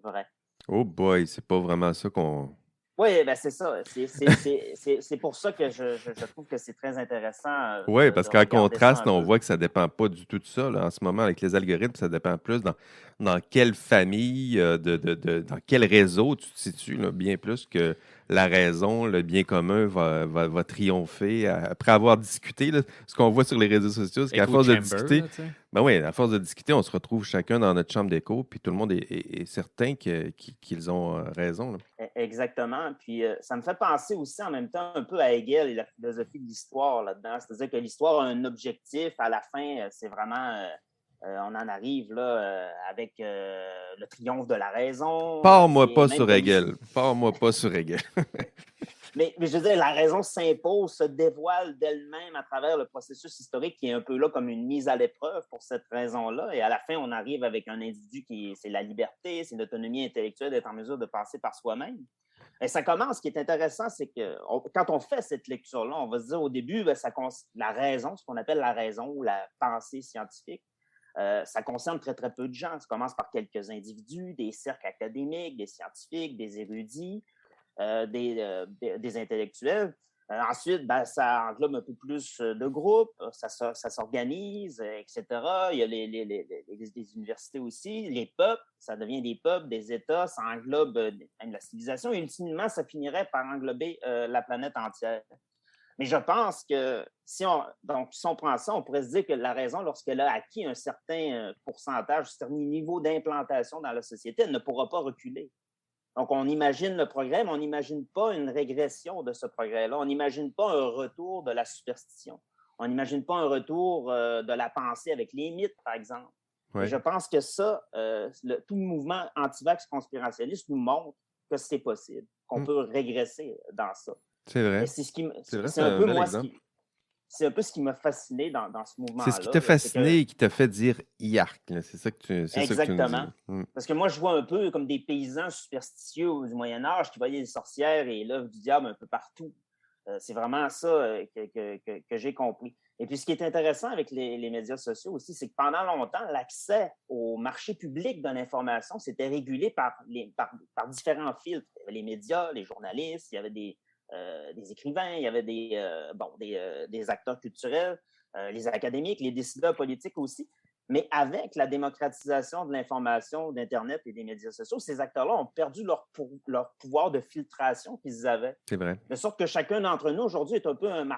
[SPEAKER 1] vraie.
[SPEAKER 3] Oh boy, c'est pas vraiment ça qu'on...
[SPEAKER 1] Oui, ben c'est ça. C'est pour ça que je trouve que c'est très intéressant.
[SPEAKER 3] Oui, parce qu'en contraste, on voit que ça ne dépend pas du tout de ça. Là. En ce moment, avec les algorithmes, ça dépend plus dans quelle famille, dans quel réseau tu te situes, là, bien plus que la raison, le bien commun va triompher après avoir discuté. Là, ce qu'on voit sur les réseaux sociaux, c'est qu'à force de discuter, à force de discuter, on se retrouve chacun dans notre chambre d'écho, puis tout le monde est certain qu'ils ont raison. Là.
[SPEAKER 1] Exactement. Puis ça me fait penser aussi en même temps un peu à Hegel et la philosophie de l'histoire là-dedans. C'est-à-dire que l'histoire a un objectif. À la fin, c'est vraiment... on en arrive là avec le triomphe de la raison.
[SPEAKER 3] Pars-moi pas sur Hegel. Pars-moi pas sur Hegel.
[SPEAKER 1] Mais je veux dire, la raison s'impose, se dévoile d'elle-même à travers le processus historique qui est un peu là comme une mise à l'épreuve pour cette raison-là. Et à la fin, on arrive avec un individu c'est la liberté, c'est l'autonomie intellectuelle d'être en mesure de penser par soi-même. Et ça commence, ce qui est intéressant, c'est que quand on fait cette lecture-là, on va se dire au début, la raison, ce qu'on appelle la raison ou la pensée scientifique, ça concerne très, très peu de gens. Ça commence par quelques individus, des cercles académiques, des scientifiques, des érudits, des intellectuels. Ensuite, ça englobe un peu plus de groupes, ça s'organise, etc. Il y a les universités aussi, les peuples, ça devient des peuples, des États, ça englobe même la civilisation et ultimement, ça finirait par englober la planète entière. Mais je pense que si on prend ça, on pourrait se dire que la raison, lorsqu'elle a acquis un certain pourcentage, un certain niveau d'implantation dans la société, elle ne pourra pas reculer. Donc, on imagine le progrès, mais on n'imagine pas une régression de ce progrès-là. On n'imagine pas un retour de la superstition. On n'imagine pas un retour de la pensée avec les mythes, par exemple.
[SPEAKER 3] Ouais.
[SPEAKER 1] Et je pense que ça, tout le mouvement anti-vax conspirationniste nous montre que c'est possible, qu'on peut régresser dans ça.
[SPEAKER 3] C'est vrai.
[SPEAKER 1] Et
[SPEAKER 3] C'est un bel exemple.
[SPEAKER 1] C'est un peu ce qui m'a fasciné dans ce mouvement-là.
[SPEAKER 3] C'est ce qui t'a fasciné et qui t'a fait dire « yark ». C'est ça que tu
[SPEAKER 1] Exactement.
[SPEAKER 3] nous dis.
[SPEAKER 1] Parce que moi, je vois un peu comme des paysans superstitieux du Moyen-Âge qui voyaient les sorcières et l'œuvre du diable un peu partout. C'est vraiment ça que j'ai compris. Et puis, ce qui est intéressant avec les médias sociaux aussi, c'est que pendant longtemps, l'accès au marché public de l'information, c'était régulé par différents filtres. Il y avait les médias, les journalistes, il y avait des écrivains, il y avait des acteurs culturels, les académiques, les décideurs politiques aussi. Mais avec la démocratisation de l'information, d'Internet et des médias sociaux, ces acteurs-là ont perdu leur pouvoir de filtration qu'ils avaient.
[SPEAKER 3] C'est vrai.
[SPEAKER 1] De sorte que chacun d'entre nous, aujourd'hui, est un peu un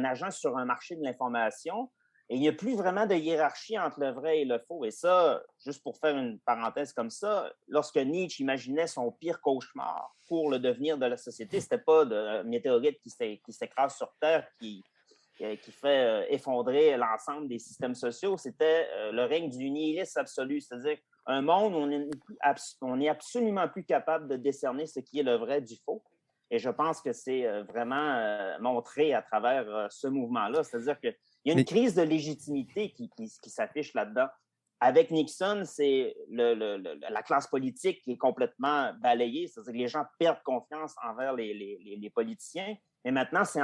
[SPEAKER 1] agent sur un marché de l'information. Et il n'y a plus vraiment de hiérarchie entre le vrai et le faux. Et ça, juste pour faire une parenthèse comme ça, lorsque Nietzsche imaginait son pire cauchemar pour le devenir de la société, c'était pas de météorite qui s'écrase sur Terre, qui fait effondrer l'ensemble des systèmes sociaux, c'était le règne du nihilisme absolu, c'est-à-dire un monde où on n'est absolument plus capable de décerner ce qui est le vrai du faux. Et je pense que c'est vraiment montré à travers ce mouvement-là, c'est-à-dire qu'il y a une crise de légitimité qui s'affiche là-dedans. Avec Nixon, c'est la classe politique qui est complètement balayée, c'est-à-dire que les gens perdent confiance envers les politiciens, mais maintenant, c'est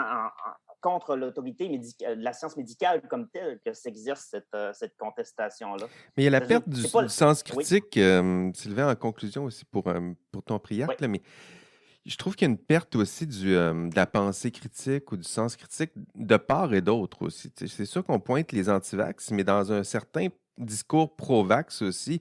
[SPEAKER 1] contre l'autorité de la science médicale comme telle que s'exerce cette contestation-là.
[SPEAKER 3] Mais il y a la perte du sens critique, Sylvain, en conclusion aussi pour ton prière, là, mais je trouve qu'il y a une perte aussi de la pensée critique ou du sens critique de part et d'autre aussi. C'est sûr qu'on pointe les antivax, mais dans un certain discours pro-vax aussi,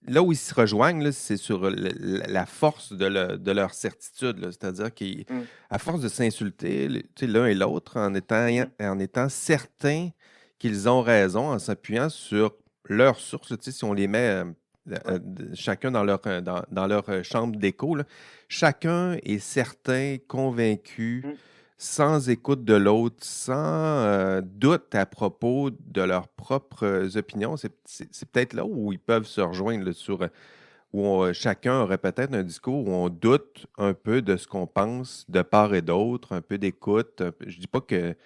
[SPEAKER 3] là où ils se rejoignent, là, c'est sur la force de leur certitude. C'est-à-dire qu'à force de s'insulter l'un et l'autre en étant certains qu'ils ont raison, en s'appuyant sur leurs sources, si on les met chacun dans leur chambre d'écho, là, chacun est certain, convaincu, sans écoute de l'autre, sans doute à propos de leurs propres opinions. C'est peut-être là où ils peuvent se rejoindre où chacun aurait peut-être un discours où on doute un peu de ce qu'on pense de part et d'autre, un peu d'écoute. Je dis pas que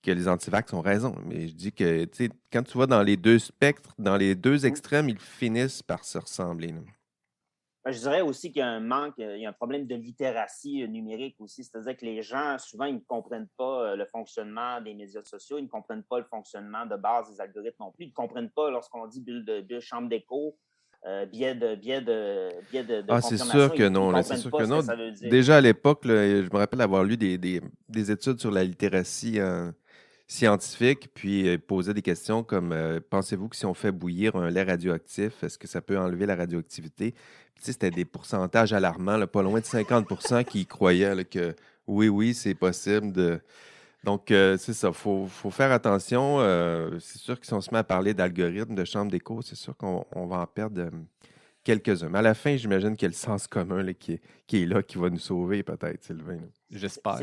[SPEAKER 3] les antivax ont raison, mais je dis que quand tu vas dans les deux spectres, dans les deux extrêmes, ils finissent par se ressembler.
[SPEAKER 1] Je dirais aussi qu'il y a un manque, il y a un problème de littératie numérique aussi, c'est-à-dire que les gens, souvent, ils ne comprennent pas le fonctionnement des médias sociaux, ils ne comprennent pas le fonctionnement de base des algorithmes non plus, ils ne comprennent pas lorsqu'on dit bulle chambre d'écho, biais de confirmation.
[SPEAKER 3] C'est sûr que non. C'est sûr que non. Déjà à l'époque, je me rappelle avoir lu des études sur la littératie scientifique, puis poser des questions comme pensez-vous que si on fait bouillir un lait radioactif, est-ce que ça peut enlever la radioactivité? Puis, c'était des pourcentages alarmants, là, pas loin de 50% qui y croyaient là, que oui, c'est possible. Donc, c'est ça, faut faire attention. C'est sûr que si on se met à parler d'algorithmes, de chambre d'écho, c'est sûr qu'on va en perdre quelques-uns. Mais à la fin, j'imagine qu'il y a le sens commun là, qui est là, qui va nous sauver peut-être, Sylvain.
[SPEAKER 2] J'espère.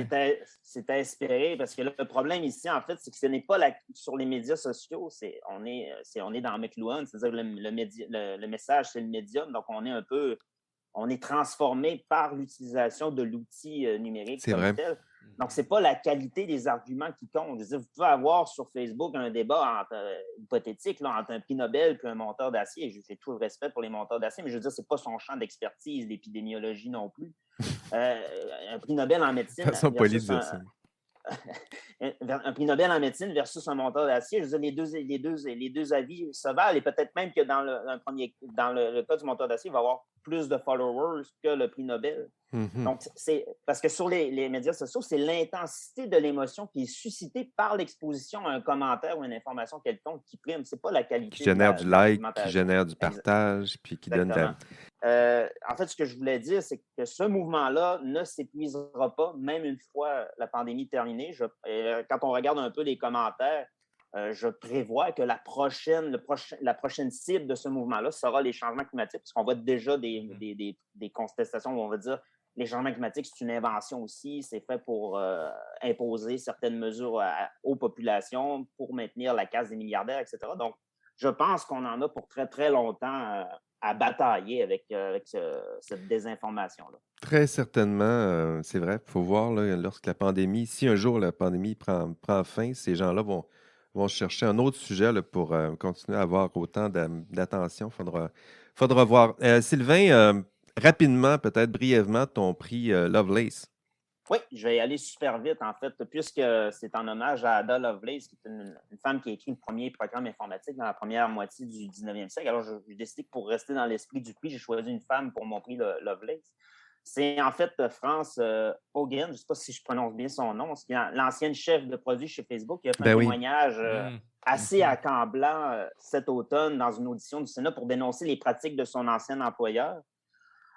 [SPEAKER 1] C'est à espérer, parce que là, le problème ici, en fait, c'est que ce n'est pas sur les médias sociaux, on est dans McLuhan, c'est-à-dire le message, c'est le médium, donc on est transformé par l'utilisation de l'outil numérique
[SPEAKER 3] c'est
[SPEAKER 1] comme
[SPEAKER 3] vrai.
[SPEAKER 1] tel. Donc, ce n'est pas la qualité des arguments qui compte. Je veux dire, vous pouvez avoir sur Facebook un débat hypothétique entre un prix Nobel et un monteur d'acier. J'ai tout le respect pour les monteurs d'acier, mais je veux dire, ce n'est pas son champ d'expertise, l'épidémiologie non plus. Un prix Nobel en médecine.
[SPEAKER 3] Façon polie de dire ça.
[SPEAKER 1] Un prix Nobel en médecine versus un monteur d'acier, je veux dire, les deux avis se valent, et peut-être même que dans le cas du monteur d'acier, il va avoir plus de followers que le prix Nobel.
[SPEAKER 3] Mm-hmm.
[SPEAKER 1] Donc, c'est parce que sur les médias sociaux, c'est l'intensité de l'émotion qui est suscitée par l'exposition à un commentaire ou une information quelconque qui prime. C'est pas la qualité.
[SPEAKER 3] Qui génère du like, qui génère du partage, puis qui donne
[SPEAKER 1] en fait, ce que je voulais dire, c'est que ce mouvement-là ne s'épuisera pas, même une fois la pandémie terminée. Quand on regarde un peu les commentaires, je prévois que la prochaine cible de ce mouvement-là sera les changements climatiques, parce qu'on voit déjà des contestations où on va dire les changements climatiques, c'est une invention aussi, c'est fait pour imposer certaines mesures aux populations pour maintenir la caste des milliardaires, etc. Donc, je pense qu'on en a pour très, très longtemps à batailler avec cette désinformation-là.
[SPEAKER 3] Très certainement, c'est vrai. Il faut voir là, lorsque la pandémie, si un jour la pandémie prend fin, ces gens-là vont chercher un autre sujet là, pour continuer à avoir autant d'attention. Faudra voir. Sylvain, rapidement, peut-être brièvement, ton prix Lovelace.
[SPEAKER 1] Oui, je vais y aller super vite, en fait, puisque c'est en hommage à Ada Lovelace, qui est une femme qui a écrit le premier programme informatique dans la première moitié du 19e siècle. Alors, j'ai décidé que pour rester dans l'esprit du prix, j'ai choisi une femme pour mon prix Lovelace. C'est en fait France Hogan, je ne sais pas si je prononce bien son nom, c'est l'ancienne chef de produit chez Facebook, qui a fait un témoignage assez accablant cet automne dans une audition du Sénat pour dénoncer les pratiques de son ancien employeur.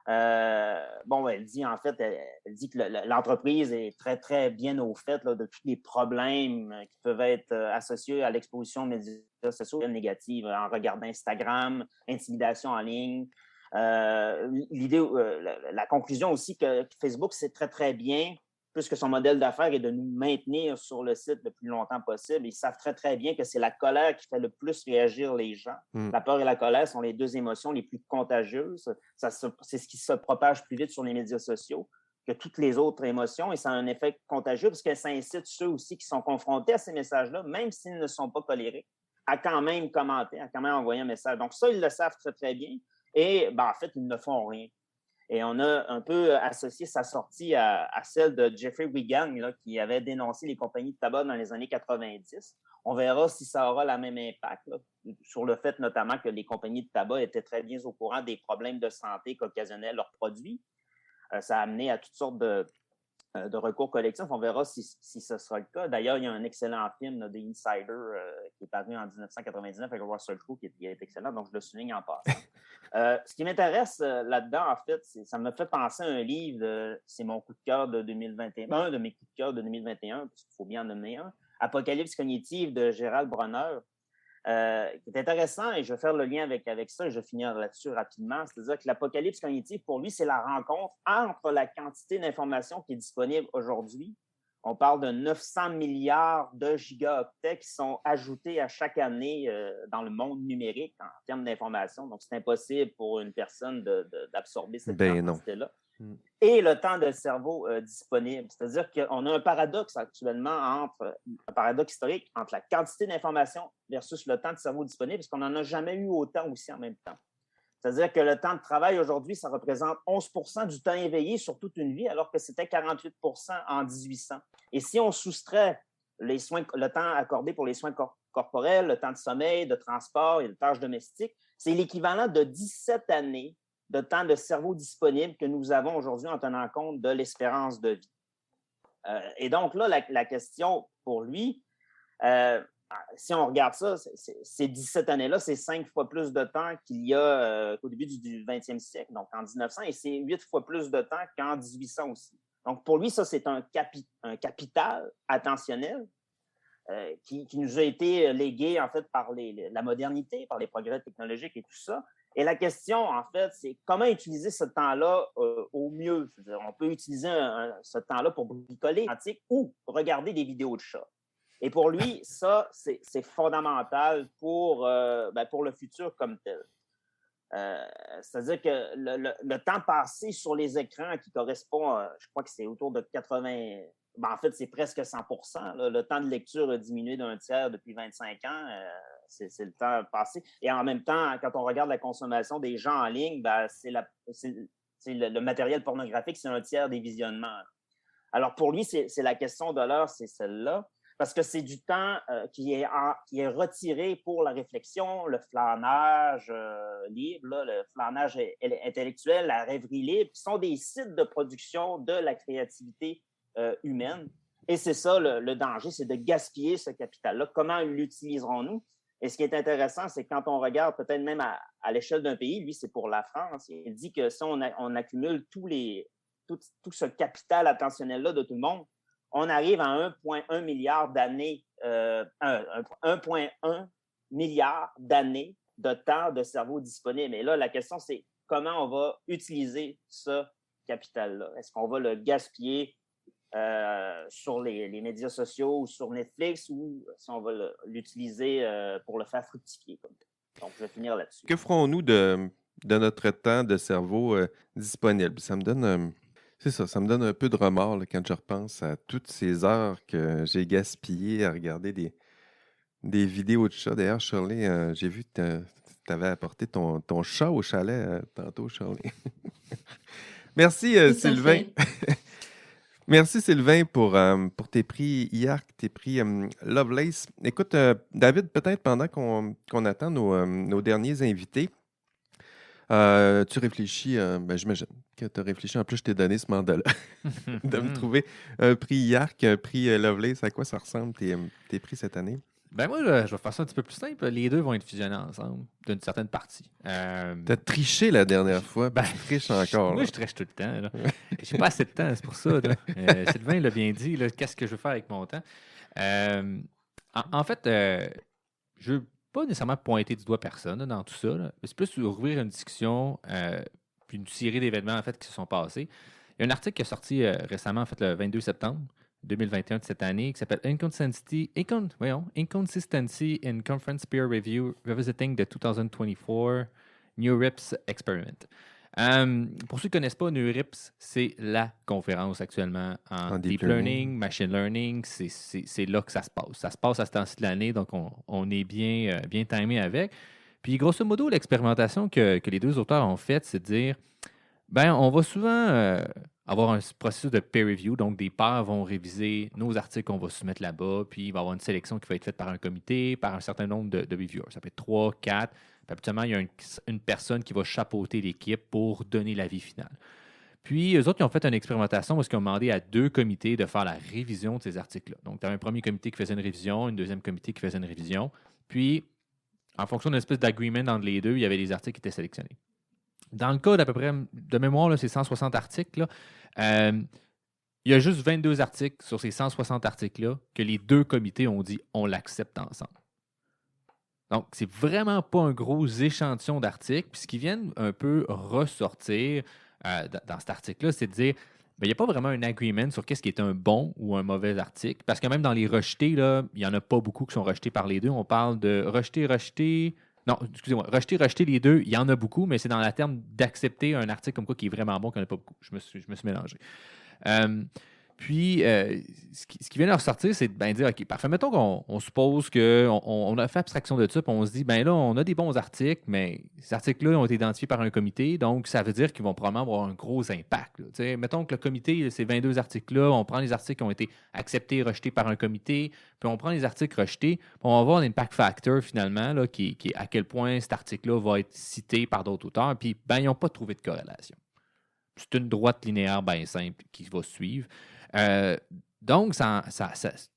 [SPEAKER 1] Elle dit en fait, elle dit que l'entreprise est très, très bien au fait là, de tous les problèmes qui peuvent être associés à l'exposition aux médias sociaux négatives en regardant Instagram, intimidation en ligne. La conclusion aussi que Facebook, c'est très, très bien, puisque son modèle d'affaires est de nous maintenir sur le site le plus longtemps possible. Ils savent très, très bien que c'est la colère qui fait le plus réagir les gens. La peur et la colère sont les deux émotions les plus contagieuses. C'est ce qui se propage plus vite sur les médias sociaux que toutes les autres émotions, et ça a un effet contagieux parce que ça incite ceux aussi qui sont confrontés à ces messages-là, même s'ils ne sont pas colériques, à quand même commenter, à quand même envoyer un message. Donc ça, ils le savent très, très bien. Et en fait, ils ne font rien. Et on a un peu associé sa sortie à celle de Jeffrey Wigan, là, qui avait dénoncé les compagnies de tabac dans les années 90. On verra si ça aura le même impact, là, sur le fait notamment que les compagnies de tabac étaient très bien au courant des problèmes de santé qu'occasionnaient leurs produits. Ça a amené à toutes sortes de recours collectifs. On verra si ce sera le cas. D'ailleurs, il y a un excellent film, là, The Insider, qui est paru en 1999 avec Russell Crowe, qui est excellent, donc je le souligne en passant. Ce qui m'intéresse là-dedans, en fait, ça me fait penser à un livre, c'est mon coup de cœur de 2021, un de mes coups de cœur de 2021, parce qu'il faut bien en nommer un, Apocalypse cognitive de Gérald Bronner, qui est intéressant, et je vais faire le lien avec ça, et je vais finir là-dessus rapidement. C'est-à-dire que l'apocalypse cognitive, pour lui, c'est la rencontre entre la quantité d'informations qui est disponible aujourd'hui. On parle de 900 milliards de gigaoctets qui sont ajoutés à chaque année dans le monde numérique en termes d'information. Donc, c'est impossible pour une personne d'absorber cette quantité-là. Et le temps de cerveau disponible. C'est-à-dire qu'on a un paradoxe actuellement un paradoxe historique entre la quantité d'informations versus le temps de cerveau disponible, parce qu'on n'en a jamais eu autant aussi en même temps. C'est-à-dire que le temps de travail aujourd'hui, ça représente 11 % du temps éveillé sur toute une vie, alors que c'était 48 % en 1800. Et si on soustrait le temps accordé pour les soins corporels, le temps de sommeil, de transport et de tâches domestiques, c'est l'équivalent de 17 années de temps de cerveau disponible que nous avons aujourd'hui en tenant compte de l'espérance de vie. Et donc là, la question pour lui, si on regarde ça, ces 17 années-là, c'est 5 fois plus de temps qu'il y a au début du 20e siècle, donc en 1900, et c'est 8 fois plus de temps qu'en 1800 aussi. Donc pour lui, ça, c'est un capital attentionnel qui nous a été légué, en fait, par la modernité, par les progrès technologiques et tout ça. Et la question, en fait, c'est comment utiliser ce temps-là au mieux. C'est-à-dire, on peut utiliser ce temps-là pour bricoler ou regarder des vidéos de chats. Et pour lui, ça, c'est fondamental pour le futur comme tel. C'est-à-dire que le temps passé sur les écrans qui correspond, je crois que c'est autour de 80... en fait, c'est presque 100 % là. Le temps de lecture a diminué d'un tiers depuis 25 ans. C'est le temps passé. Et en même temps, quand on regarde la consommation des gens en ligne, le matériel pornographique, c'est un tiers des visionnements. Alors, pour lui, c'est la question de l'heure, c'est celle-là, parce que c'est du temps qui est retiré pour la réflexion, le flânage libre, là, le flânage intellectuel, la rêverie libre, qui sont des sites de production de la créativité humaine. Et c'est ça, le danger, c'est de gaspiller ce capital-là. Comment l'utiliserons-nous? Et ce qui est intéressant, c'est quand on regarde peut-être même à l'échelle d'un pays, lui, c'est pour la France, il dit que si on accumule tout ce capital attentionnel-là de tout le monde, on arrive à 1,1 milliard d'années 1,1 milliard d'années de temps de cerveau disponible. Et là, la question, c'est comment on va utiliser ce capital-là? Est-ce qu'on va le gaspiller sur les médias sociaux ou sur Netflix ou si on va l'utiliser pour le faire fructifier? Donc, je vais finir là-dessus.
[SPEAKER 3] Que ferons-nous de notre temps de cerveau disponible? Ça me donne... c'est ça, ça me donne un peu de remords là, quand je repense à toutes ces heures que j'ai gaspillées à regarder des vidéos de chats. D'ailleurs, Shirley, j'ai vu que tu avais apporté ton chat au chalet tantôt, Shirley. Merci, Sylvain. Merci, Sylvain, pour tes prix IARC, tes prix Lovelace. Écoute, David, peut-être pendant qu'on attend nos derniers invités, tu réfléchis, j'imagine que tu as réfléchi. En plus, je t'ai donné ce mandat-là de me trouver un prix IARC, un prix Lovelace. À quoi ça ressemble tes prix cette année?
[SPEAKER 2] Ben moi, là, je vais faire ça un petit peu plus simple. Les deux vont être fusionnés ensemble, d'une certaine partie.
[SPEAKER 3] T'as triché la dernière fois, tu triches encore.
[SPEAKER 2] Moi,
[SPEAKER 3] là.
[SPEAKER 2] je triche tout le temps. J'ai pas assez de temps, c'est pour ça. Sylvain l'a bien dit. Qu'est-ce que je veux faire avec mon temps? En fait, je veux pas nécessairement pointer du doigt personne dans tout ça. Là, mais c'est plus ouvrir une discussion puis une série d'événements en fait, qui se sont passés. Il y a un article qui est sorti récemment, en fait, le 22 septembre 2021 de cette année, qui s'appelle Inconsistency in Conference Peer Review Revisiting the 2024 NeurIPS Experiment. Pour ceux qui ne connaissent pas, NeurIPS, c'est la conférence actuellement en Deep Learning, Machine Learning. C'est là que ça se passe. Ça se passe à ce temps-ci de l'année, donc on est bien timé avec. Puis, grosso modo, l'expérimentation que les deux auteurs ont faite, c'est de dire, on va souvent avoir un processus de peer review, donc des pairs vont réviser nos articles qu'on va soumettre là-bas, puis il va y avoir une sélection qui va être faite par un comité, par un certain nombre de reviewers. Ça peut être 3, 4. Puis habituellement, il y a une personne qui va chapeauter l'équipe pour donner l'avis final. Puis, eux autres, ils ont fait une expérimentation parce qu'ils ont demandé à 2 comités de faire la révision de ces articles-là. Donc, tu as un premier comité qui faisait une révision, une deuxième comité qui faisait une révision. Puis, en fonction d'une espèce d'agreement entre les deux, il y avait des articles qui étaient sélectionnés. Dans le cas d'à peu près, de mémoire, là, c'est 160 articles. Là, il y a juste 22 articles sur ces 160 articles-là que les 2 comités ont dit on l'accepte ensemble. Donc, c'est vraiment pas un gros échantillon d'articles. Puis ce qui vient un peu ressortir dans cet article-là, c'est de dire il n'y a pas vraiment un agreement sur qu'est-ce qui est un bon ou un mauvais article. Parce que même dans les rejetés, là, il n'y en a pas beaucoup qui sont rejetés par les deux. On parle de rejeter. Non, excusez-moi, rejeter les deux, il y en a beaucoup, mais c'est dans le terme d'accepter un article comme quoi qui est vraiment bon qu'il n'y en a pas beaucoup. Je me suis mélangé. Puis, ce qui vient de ressortir, c'est de dire, OK, parfait, mettons qu'on suppose qu'on a fait abstraction de ça, puis on se dit, là, on a des bons articles, mais ces articles-là ont été identifiés par un comité, donc ça veut dire qu'ils vont probablement avoir un gros impact. Mettons que le comité, ces 22 articles-là, on prend les articles qui ont été acceptés et rejetés par un comité, puis on prend les articles rejetés, puis on va voir l'impact factor, finalement, là, qui est à quel point cet article-là va être cité par d'autres auteurs, puis, ils n'ont pas trouvé de corrélation. C'est une droite linéaire bien simple qui va suivre. Donc,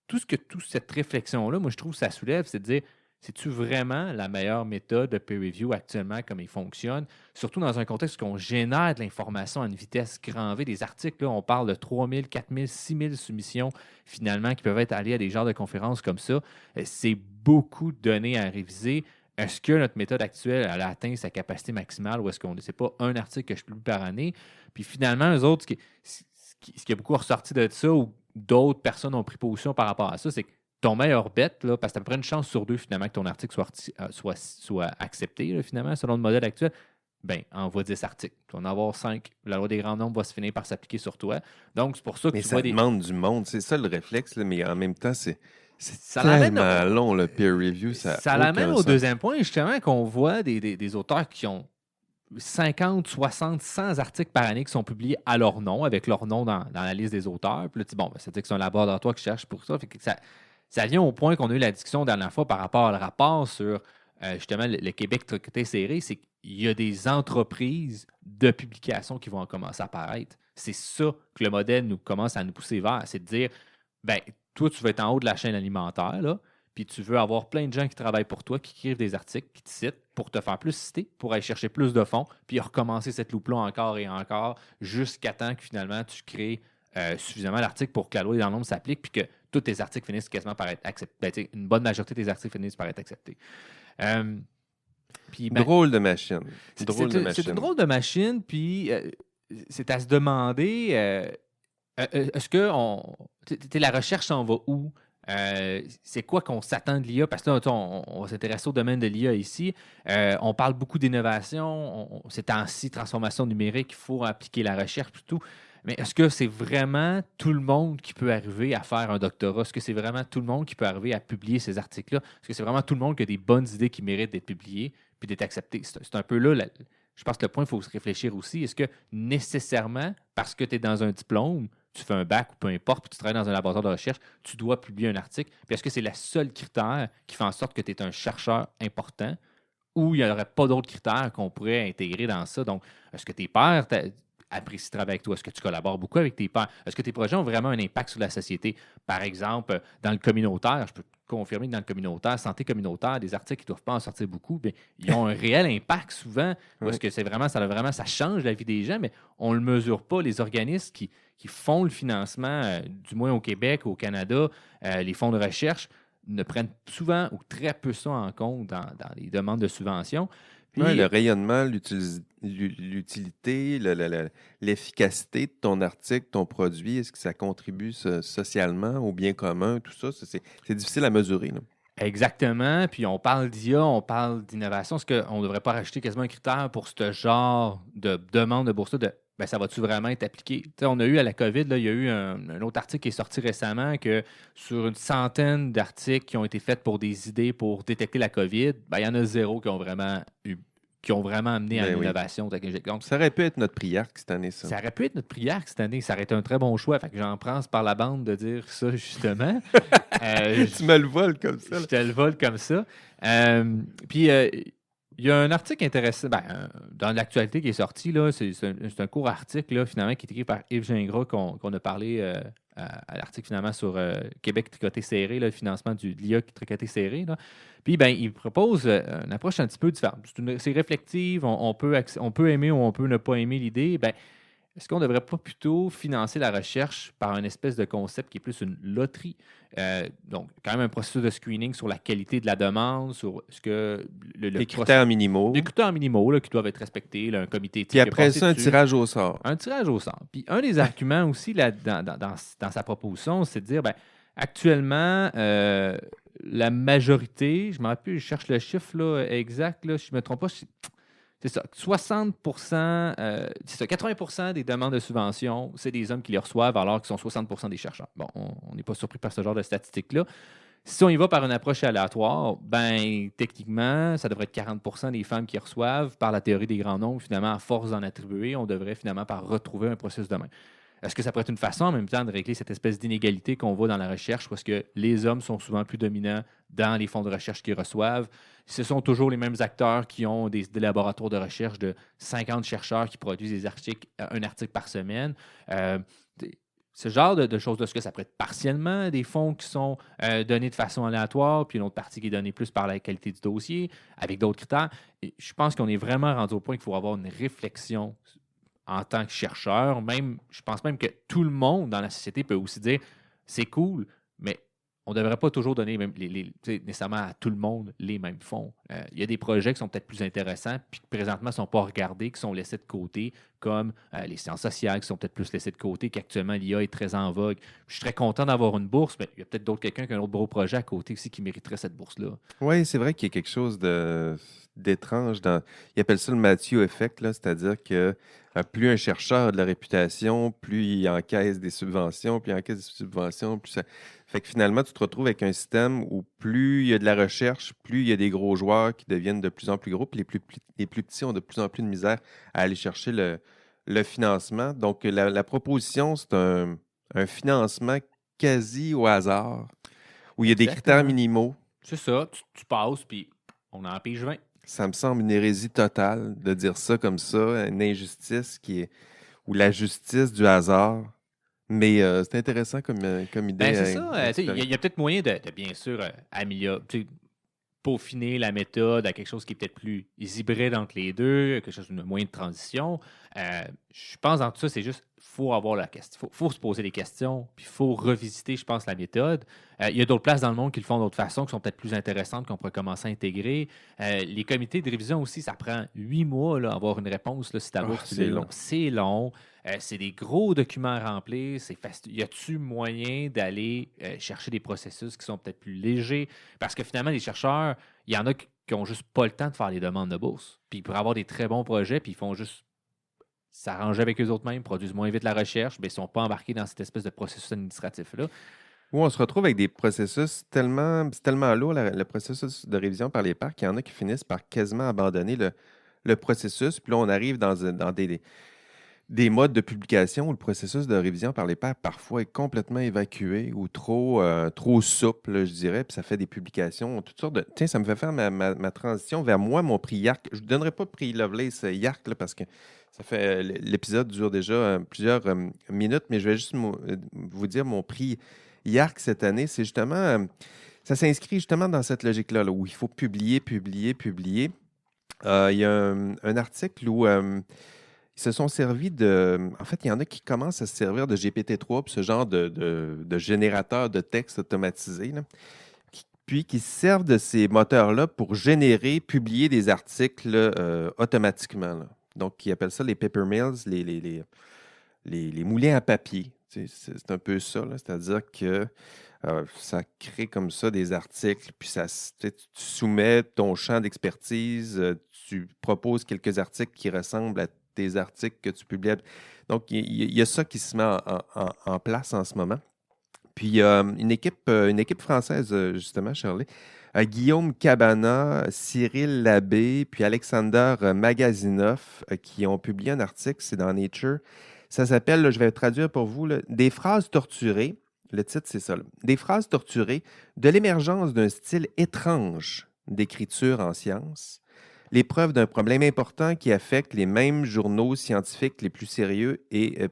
[SPEAKER 2] toute cette réflexion-là, moi, je trouve que ça soulève, c'est de dire, c'est-tu vraiment la meilleure méthode de peer review actuellement, comme il fonctionne, surtout dans un contexte où on génère de l'information à une vitesse grand V, des articles, là, on parle de 3000, 4000, 6000 soumissions, finalement, qui peuvent être allées à des genres de conférences comme ça. C'est beaucoup de données à réviser. Est-ce que notre méthode actuelle elle a atteint sa capacité maximale ou est-ce qu'on ne sait pas un article que je publie par année? Puis finalement, eux autres, ce qui a beaucoup ressorti de ça ou d'autres personnes ont pris position par rapport à ça, c'est que ton meilleur bet, là, parce que tu as à peu près une chance sur 2 finalement que ton article soit accepté là, finalement selon le modèle actuel, envoie 10 articles. Tu vas en avoir 5. La loi des grands nombres va se finir par s'appliquer sur toi. Donc, c'est pour ça que
[SPEAKER 3] mais
[SPEAKER 2] tu
[SPEAKER 3] ça
[SPEAKER 2] vois
[SPEAKER 3] demande du monde. C'est ça le réflexe, là, mais en même temps, c'est tellement long, le peer review. Ça
[SPEAKER 2] l'amène au deuxième point, justement, qu'on voit des auteurs qui ont 50, 60, 100 articles par année qui sont publiés à leur nom, avec leur nom dans la liste des auteurs. Puis là, tu dis, ça veut dire que c'est un laboratoire qui cherche pour ça. Fait que ça vient au point qu'on a eu la discussion la dernière fois par rapport au rapport sur, justement, le Québec Tricoté Serré, c'est qu'il y a des entreprises de publication qui vont commencer à apparaître. C'est ça que le modèle nous commence à nous pousser vers, c'est de dire, toi, tu veux être en haut de la chaîne alimentaire, là, puis tu veux avoir plein de gens qui travaillent pour toi, qui écrivent des articles, qui te citent pour te faire plus citer, pour aller chercher plus de fonds, puis recommencer cette loupe-là encore et encore, jusqu'à temps que finalement tu crées suffisamment d'articles pour que la loi des grands nombres s'applique, puis que tous tes articles finissent quasiment par être acceptés. Une bonne majorité de tes articles finissent par être acceptés. Puis,
[SPEAKER 3] drôle de machine.
[SPEAKER 2] C'est une drôle de machine, puis c'est à se demander est-ce que la recherche s'en va où? C'est quoi qu'on s'attend de l'IA? Parce que là, on va s'intéresser au domaine de l'IA ici. On parle beaucoup d'innovation. Ces temps-ci, transformation numérique, il faut appliquer la recherche et tout. Mais est-ce que c'est vraiment tout le monde qui peut arriver à faire un doctorat? Est-ce que c'est vraiment tout le monde qui peut arriver à publier ces articles-là? Est-ce que c'est vraiment tout le monde qui a des bonnes idées qui méritent d'être publiées puis d'être acceptées? C'est un peu là, je pense que le point, il faut se réfléchir aussi. Est-ce que nécessairement, parce que tu es dans un diplôme, tu fais un bac ou peu importe, puis tu travailles dans un laboratoire de recherche, tu dois publier un article? Puis est-ce que c'est le seul critère qui fait en sorte que tu es un chercheur important ou il n'y aurait pas d'autres critères qu'on pourrait intégrer dans ça? Donc, est-ce que tes pairs apprécient travailler avec toi? Est-ce que tu collabores beaucoup avec tes pairs? Est-ce que tes projets ont vraiment un impact sur la société? Par exemple, dans le communautaire, je peux confirmer que dans le communautaire, santé communautaire, des articles qui ne doivent pas en sortir beaucoup, bien, ils ont un réel impact souvent. Parce que ça change la vie des gens, mais on ne le mesure pas. Les organismes qui font le financement, du moins au Québec, au Canada, les fonds de recherche, ne prennent souvent ou très peu ça en compte dans les demandes de subventions. Puis,
[SPEAKER 3] le rayonnement, l'utilité, l'efficacité de ton article, ton produit, est-ce que ça contribue socialement au bien commun, tout ça? C'est difficile à mesurer. Là.
[SPEAKER 2] Exactement. Puis on parle d'IA, on parle d'innovation. Est-ce qu'on ne devrait pas rajouter quasiment un critère pour ce genre de demande de bourse-là ça va-tu vraiment être appliqué? T'sais, on a eu à la COVID, là, il y a eu un autre article qui est sorti récemment que sur une centaine d'articles qui ont été faits pour des idées pour détecter la COVID, il y en a 0 qui ont vraiment amené à l'innovation. Donc,
[SPEAKER 3] ça aurait pu être notre prière cette année, ça.
[SPEAKER 2] Ça aurait pu être notre prière cette année. Ça aurait été un très bon choix. Fait que j'en prends par la bande de dire ça, justement.
[SPEAKER 3] Tu me le voles comme ça.
[SPEAKER 2] Je te le vole comme ça. Puis, il y a un article intéressant dans l'actualité qui est sorti. Là, c'est un court article là, finalement qui est écrit par Yves Gingras qu'on a parlé à l'article finalement sur Québec tricoté serré, là, le financement de l'IA tricoté serré. Là. Puis il propose une approche un petit peu différente. C'est réflective, on peut aimer ou on peut ne pas aimer l'idée. Est-ce qu'on ne devrait pas plutôt financer la recherche par un espèce de concept qui est plus une loterie? Donc, quand même un processus de screening sur la qualité de la demande, sur ce que
[SPEAKER 3] les critères minimaux.
[SPEAKER 2] Les critères minimaux là, qui doivent être respectés, là, un comité éthique.
[SPEAKER 3] Puis après ça, un tirage au sort.
[SPEAKER 2] Un tirage au sort. Puis un des arguments aussi là, dans sa proposition, c'est de dire, actuellement, la majorité, je me rappelle, je cherche le chiffre là, exact, là, si je ne me trompe pas, c'est ça, 80% des demandes de subventions, c'est des hommes qui les reçoivent alors qu'ils sont 60% des chercheurs. Bon, on n'est pas surpris par ce genre de statistiques-là. Si on y va par une approche aléatoire, techniquement, ça devrait être 40% des femmes qui reçoivent. Par la théorie des grands nombres, finalement, à force d'en attribuer, on devrait finalement par retrouver un processus de même. Est-ce que ça pourrait être une façon en même temps de régler cette espèce d'inégalité qu'on voit dans la recherche parce que les hommes sont souvent plus dominants dans les fonds de recherche qu'ils reçoivent? Ce sont toujours les mêmes acteurs qui ont des laboratoires de recherche de 50 chercheurs qui produisent un article par semaine. Ce genre de choses, est-ce que ça pourrait être partiellement des fonds qui sont donnés de façon aléatoire, puis une autre partie qui est donnée plus par la qualité du dossier, avec d'autres critères? Et je pense qu'on est vraiment rendu au point qu'il faut avoir une réflexion en tant que chercheur. Je pense même que tout le monde dans la société peut aussi dire c'est cool, mais on ne devrait pas toujours donner nécessairement à tout le monde les mêmes fonds. Il y a des projets qui sont peut-être plus intéressants puis qui présentement ne sont pas regardés, qui sont laissés de côté, comme les sciences sociales qui sont peut-être plus laissées de côté, qu'actuellement l'IA est très en vogue. Je suis très content d'avoir une bourse, mais il y a peut-être quelqu'un qui a un autre gros projet à côté aussi qui mériterait cette bourse-là.
[SPEAKER 3] Oui, c'est vrai qu'il y a quelque chose d'étrange. Ils appellent ça le Matthew Effect, là, c'est-à-dire que plus un chercheur a de la réputation, plus il encaisse des subventions, plus il encaisse des subventions, plus ça... Fait que finalement, tu te retrouves avec un système où plus il y a de la recherche, plus il y a des gros joueurs qui deviennent de plus en plus gros, puis les plus petits ont de plus en plus de misère à aller chercher le financement. Donc, la proposition, c'est un financement quasi au hasard, où il y a des critères minimaux.
[SPEAKER 2] C'est ça, tu passes, puis on en pige 20.
[SPEAKER 3] Ça me semble une hérésie totale de dire ça comme ça, une injustice ou la justice du hasard. Mais c'est intéressant comme idée.
[SPEAKER 2] C'est ça. Il y a peut-être moyen de bien sûr, améliorer, peaufiner la méthode à quelque chose qui est peut-être plus hybride entre les deux, quelque chose de moyen de transition. Je pense en tout ça, c'est juste faut avoir la question. Faut se poser des questions, puis il faut revisiter, je pense, la méthode. Il y a d'autres places dans le monde qui le font d'autres façons, qui sont peut-être plus intéressantes, qu'on pourrait commencer à intégrer. Les comités de révision aussi, ça prend 8 mois là, avoir une réponse là, si ta bourse,
[SPEAKER 3] c'est long.
[SPEAKER 2] C'est long. C'est des gros documents à remplir. Y a-tu moyen d'aller chercher des processus qui sont peut-être plus légers? Parce que finalement, les chercheurs, il y en a qui n'ont juste pas le temps de faire les demandes de bourse. Puis ils pourraient avoir des très bons projets, puis ils font juste s'arranger avec eux autres mêmes, produisent moins vite la recherche, mais ils ne sont pas embarqués dans cette espèce de processus administratif-là.
[SPEAKER 3] Où on se retrouve avec des processus c'est tellement lourd, le processus de révision par les pairs, qu'il y en a qui finissent par quasiment abandonner le processus. Puis là, on arrive dans des modes de publication où le processus de révision par les pairs parfois est complètement évacué ou trop souple, je dirais, puis ça fait des publications, toutes sortes de... Tiens, ça me fait faire ma transition vers moi, mon prix YARC. Je ne vous donnerai pas le prix Lovelace YARC là, parce que ça fait l'épisode dure déjà plusieurs minutes, mais je vais juste vous dire mon prix YARC cette année. C'est justement... ça s'inscrit justement dans cette logique-là, là, où il faut publier. Il y a un article où... ils se sont servis de... En fait, il y en a qui commencent à se servir de GPT-3 pour ce genre de générateur de texte automatisé, là, puis qui se servent de ces moteurs-là pour publier des articles automatiquement. Là. Donc, ils appellent ça les paper mills, les moulins à papier. C'est un peu ça, là. C'est-à-dire que ça crée comme ça des articles, puis tu soumets ton champ d'expertise, tu proposes quelques articles qui ressemblent à tes articles que tu publies. Donc, il y a ça qui se met en place en ce moment. Puis, il y a une équipe française, justement, Shirley, Guillaume Cabana, Cyril Labbé, puis Alexander Magazinov, qui ont publié un article, c'est dans Nature. Ça s'appelle, là, je vais traduire pour vous, là, Des phrases torturées. Le titre, c'est ça. Là. Des phrases torturées, de l'émergence d'un style étrange d'écriture en sciences, les preuves d'un problème important qui affecte les mêmes journaux scientifiques les plus sérieux et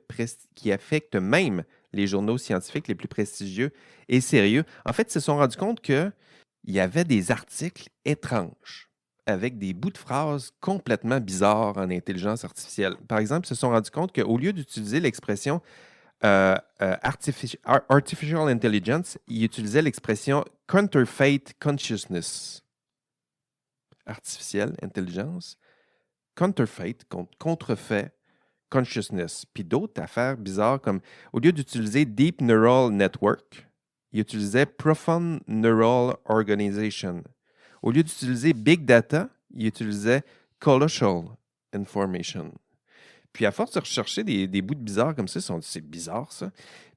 [SPEAKER 3] qui affecte même les journaux scientifiques les plus prestigieux et sérieux. En fait, ils se sont rendus compte qu'il y avait des articles étranges avec des bouts de phrases complètement bizarres en intelligence artificielle. Par exemple, ils se sont rendus compte qu'au lieu d'utiliser l'expression artificial intelligence, ils utilisaient l'expression counterfeit consciousness. Artificielle intelligence, counterfeit, contrefait consciousness. Puis d'autres affaires bizarres comme, au lieu d'utiliser Deep Neural Network, ils utilisaient Profound Neural Organization. Au lieu d'utiliser Big Data, ils utilisaient Colossal Information. Puis à force de rechercher des bouts de bizarres comme ça, ils se sont dit, c'est bizarre ça.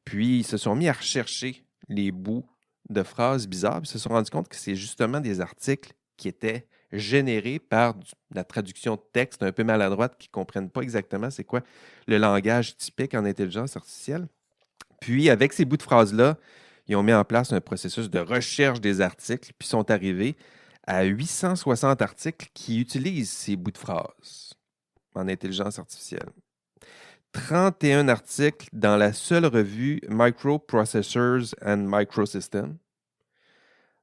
[SPEAKER 3] Puis ils se sont mis à rechercher les bouts de phrases bizarres, puis ils se sont rendus compte que c'est justement des articles qui étaient générés par la traduction de texte un peu maladroite, qui ne comprennent pas exactement c'est quoi le langage typique en intelligence artificielle. Puis, avec ces bouts de phrases-là, ils ont mis en place un processus de recherche des articles, puis sont arrivés à 860 articles qui utilisent ces bouts de phrases en intelligence artificielle. 31 articles dans la seule revue Microprocessors and Microsystems.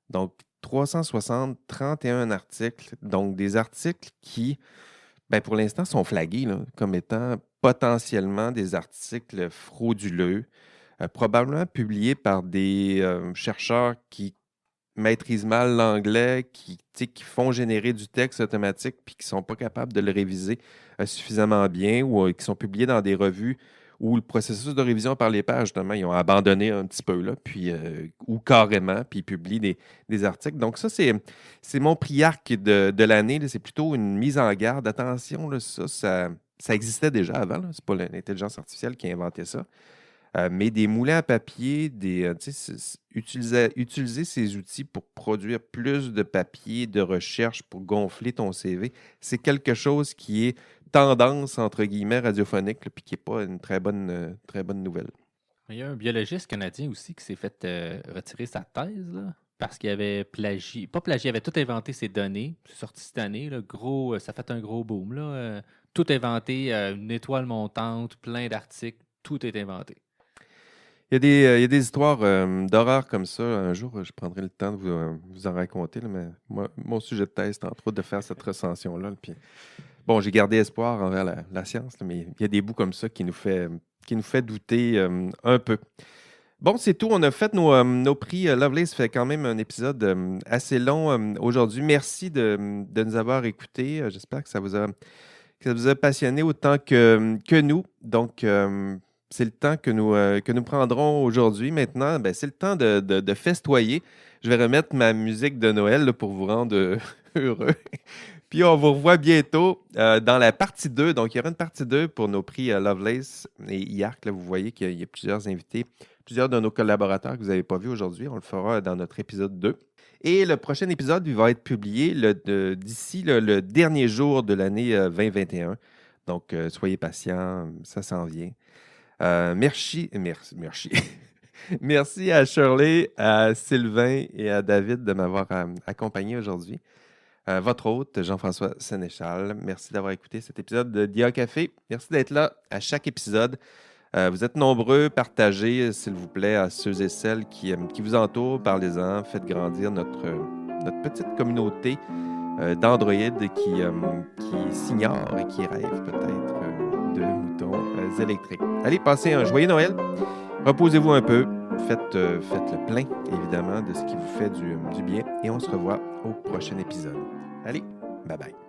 [SPEAKER 3] Donc, 360, 31 articles, donc des articles qui, pour l'instant, sont flagués là, comme étant potentiellement des articles frauduleux, probablement publiés par des chercheurs qui maîtrisent mal l'anglais, qui font générer du texte automatique puis qui ne sont pas capables de le réviser suffisamment bien ou qui sont publiés dans des revues où le processus de révision par les pairs, justement, ils ont abandonné un petit peu, là, puis, ou carrément, puis ils publient des articles. Donc ça, c'est mon prix YARC de l'année. Là. C'est plutôt une mise en garde. Attention, là, ça existait déjà avant. Ce n'est pas l'intelligence artificielle qui a inventé ça. Mais des moulins à papier, utiliser ces outils pour produire plus de papier, de recherche, pour gonfler ton CV, c'est quelque chose qui est tendance, entre guillemets, radiophonique, puis qui n'est pas une très bonne nouvelle.
[SPEAKER 2] Il y a un biologiste canadien aussi qui s'est fait retirer sa thèse, là, parce qu'il avait plagié. Pas plagié, il avait tout inventé ses données. C'est sorti cette année, là, ça a fait un gros boom. Là, tout inventé, une étoile montante, plein d'articles, tout est inventé.
[SPEAKER 3] Il y a des histoires d'horreur comme ça. Un jour, je prendrai le temps de vous en raconter. Là, mais moi, mon sujet de thèse, c'est entre autres de faire cette recension-là. Puis bon, j'ai gardé espoir envers la science, là, mais il y a des bouts comme ça qui nous fait douter un peu. Bon, c'est tout. On a fait nos prix. Lovelace fait quand même un épisode assez long aujourd'hui. Merci de nous avoir écoutés. J'espère que ça vous a passionné autant que nous. Donc, c'est le temps que nous prendrons aujourd'hui. Maintenant, ben, c'est le temps de festoyer. Je vais remettre ma musique de Noël là, pour vous rendre heureux. Puis on vous revoit bientôt dans la partie 2. Donc, il y aura une partie 2 pour nos prix Lovelace et IARC. Là, vous voyez qu'il y a plusieurs invités, plusieurs de nos collaborateurs que vous n'avez pas vus aujourd'hui. On le fera dans notre épisode 2. Et le prochain épisode il va être publié d'ici le dernier jour de l'année 2021. Donc, soyez patients, ça s'en vient. Merci. Merci à Shirley, à Sylvain et à David de m'avoir accompagné aujourd'hui. Votre hôte, Jean-François Sénéchal. Merci d'avoir écouté cet épisode de Dia Café. Merci d'être là à chaque épisode. Vous êtes nombreux, partagez, s'il vous plaît, à ceux et celles qui vous entourent. Parlez-en, faites grandir notre petite communauté d'androïdes qui s'ignorent et qui rêvent peut-être de moutons électriques. Allez, passez un joyeux Noël. Reposez-vous un peu. Faites le plein, évidemment, de ce qui vous fait du bien. Et on se revoit au prochain épisode. Allez, bye bye.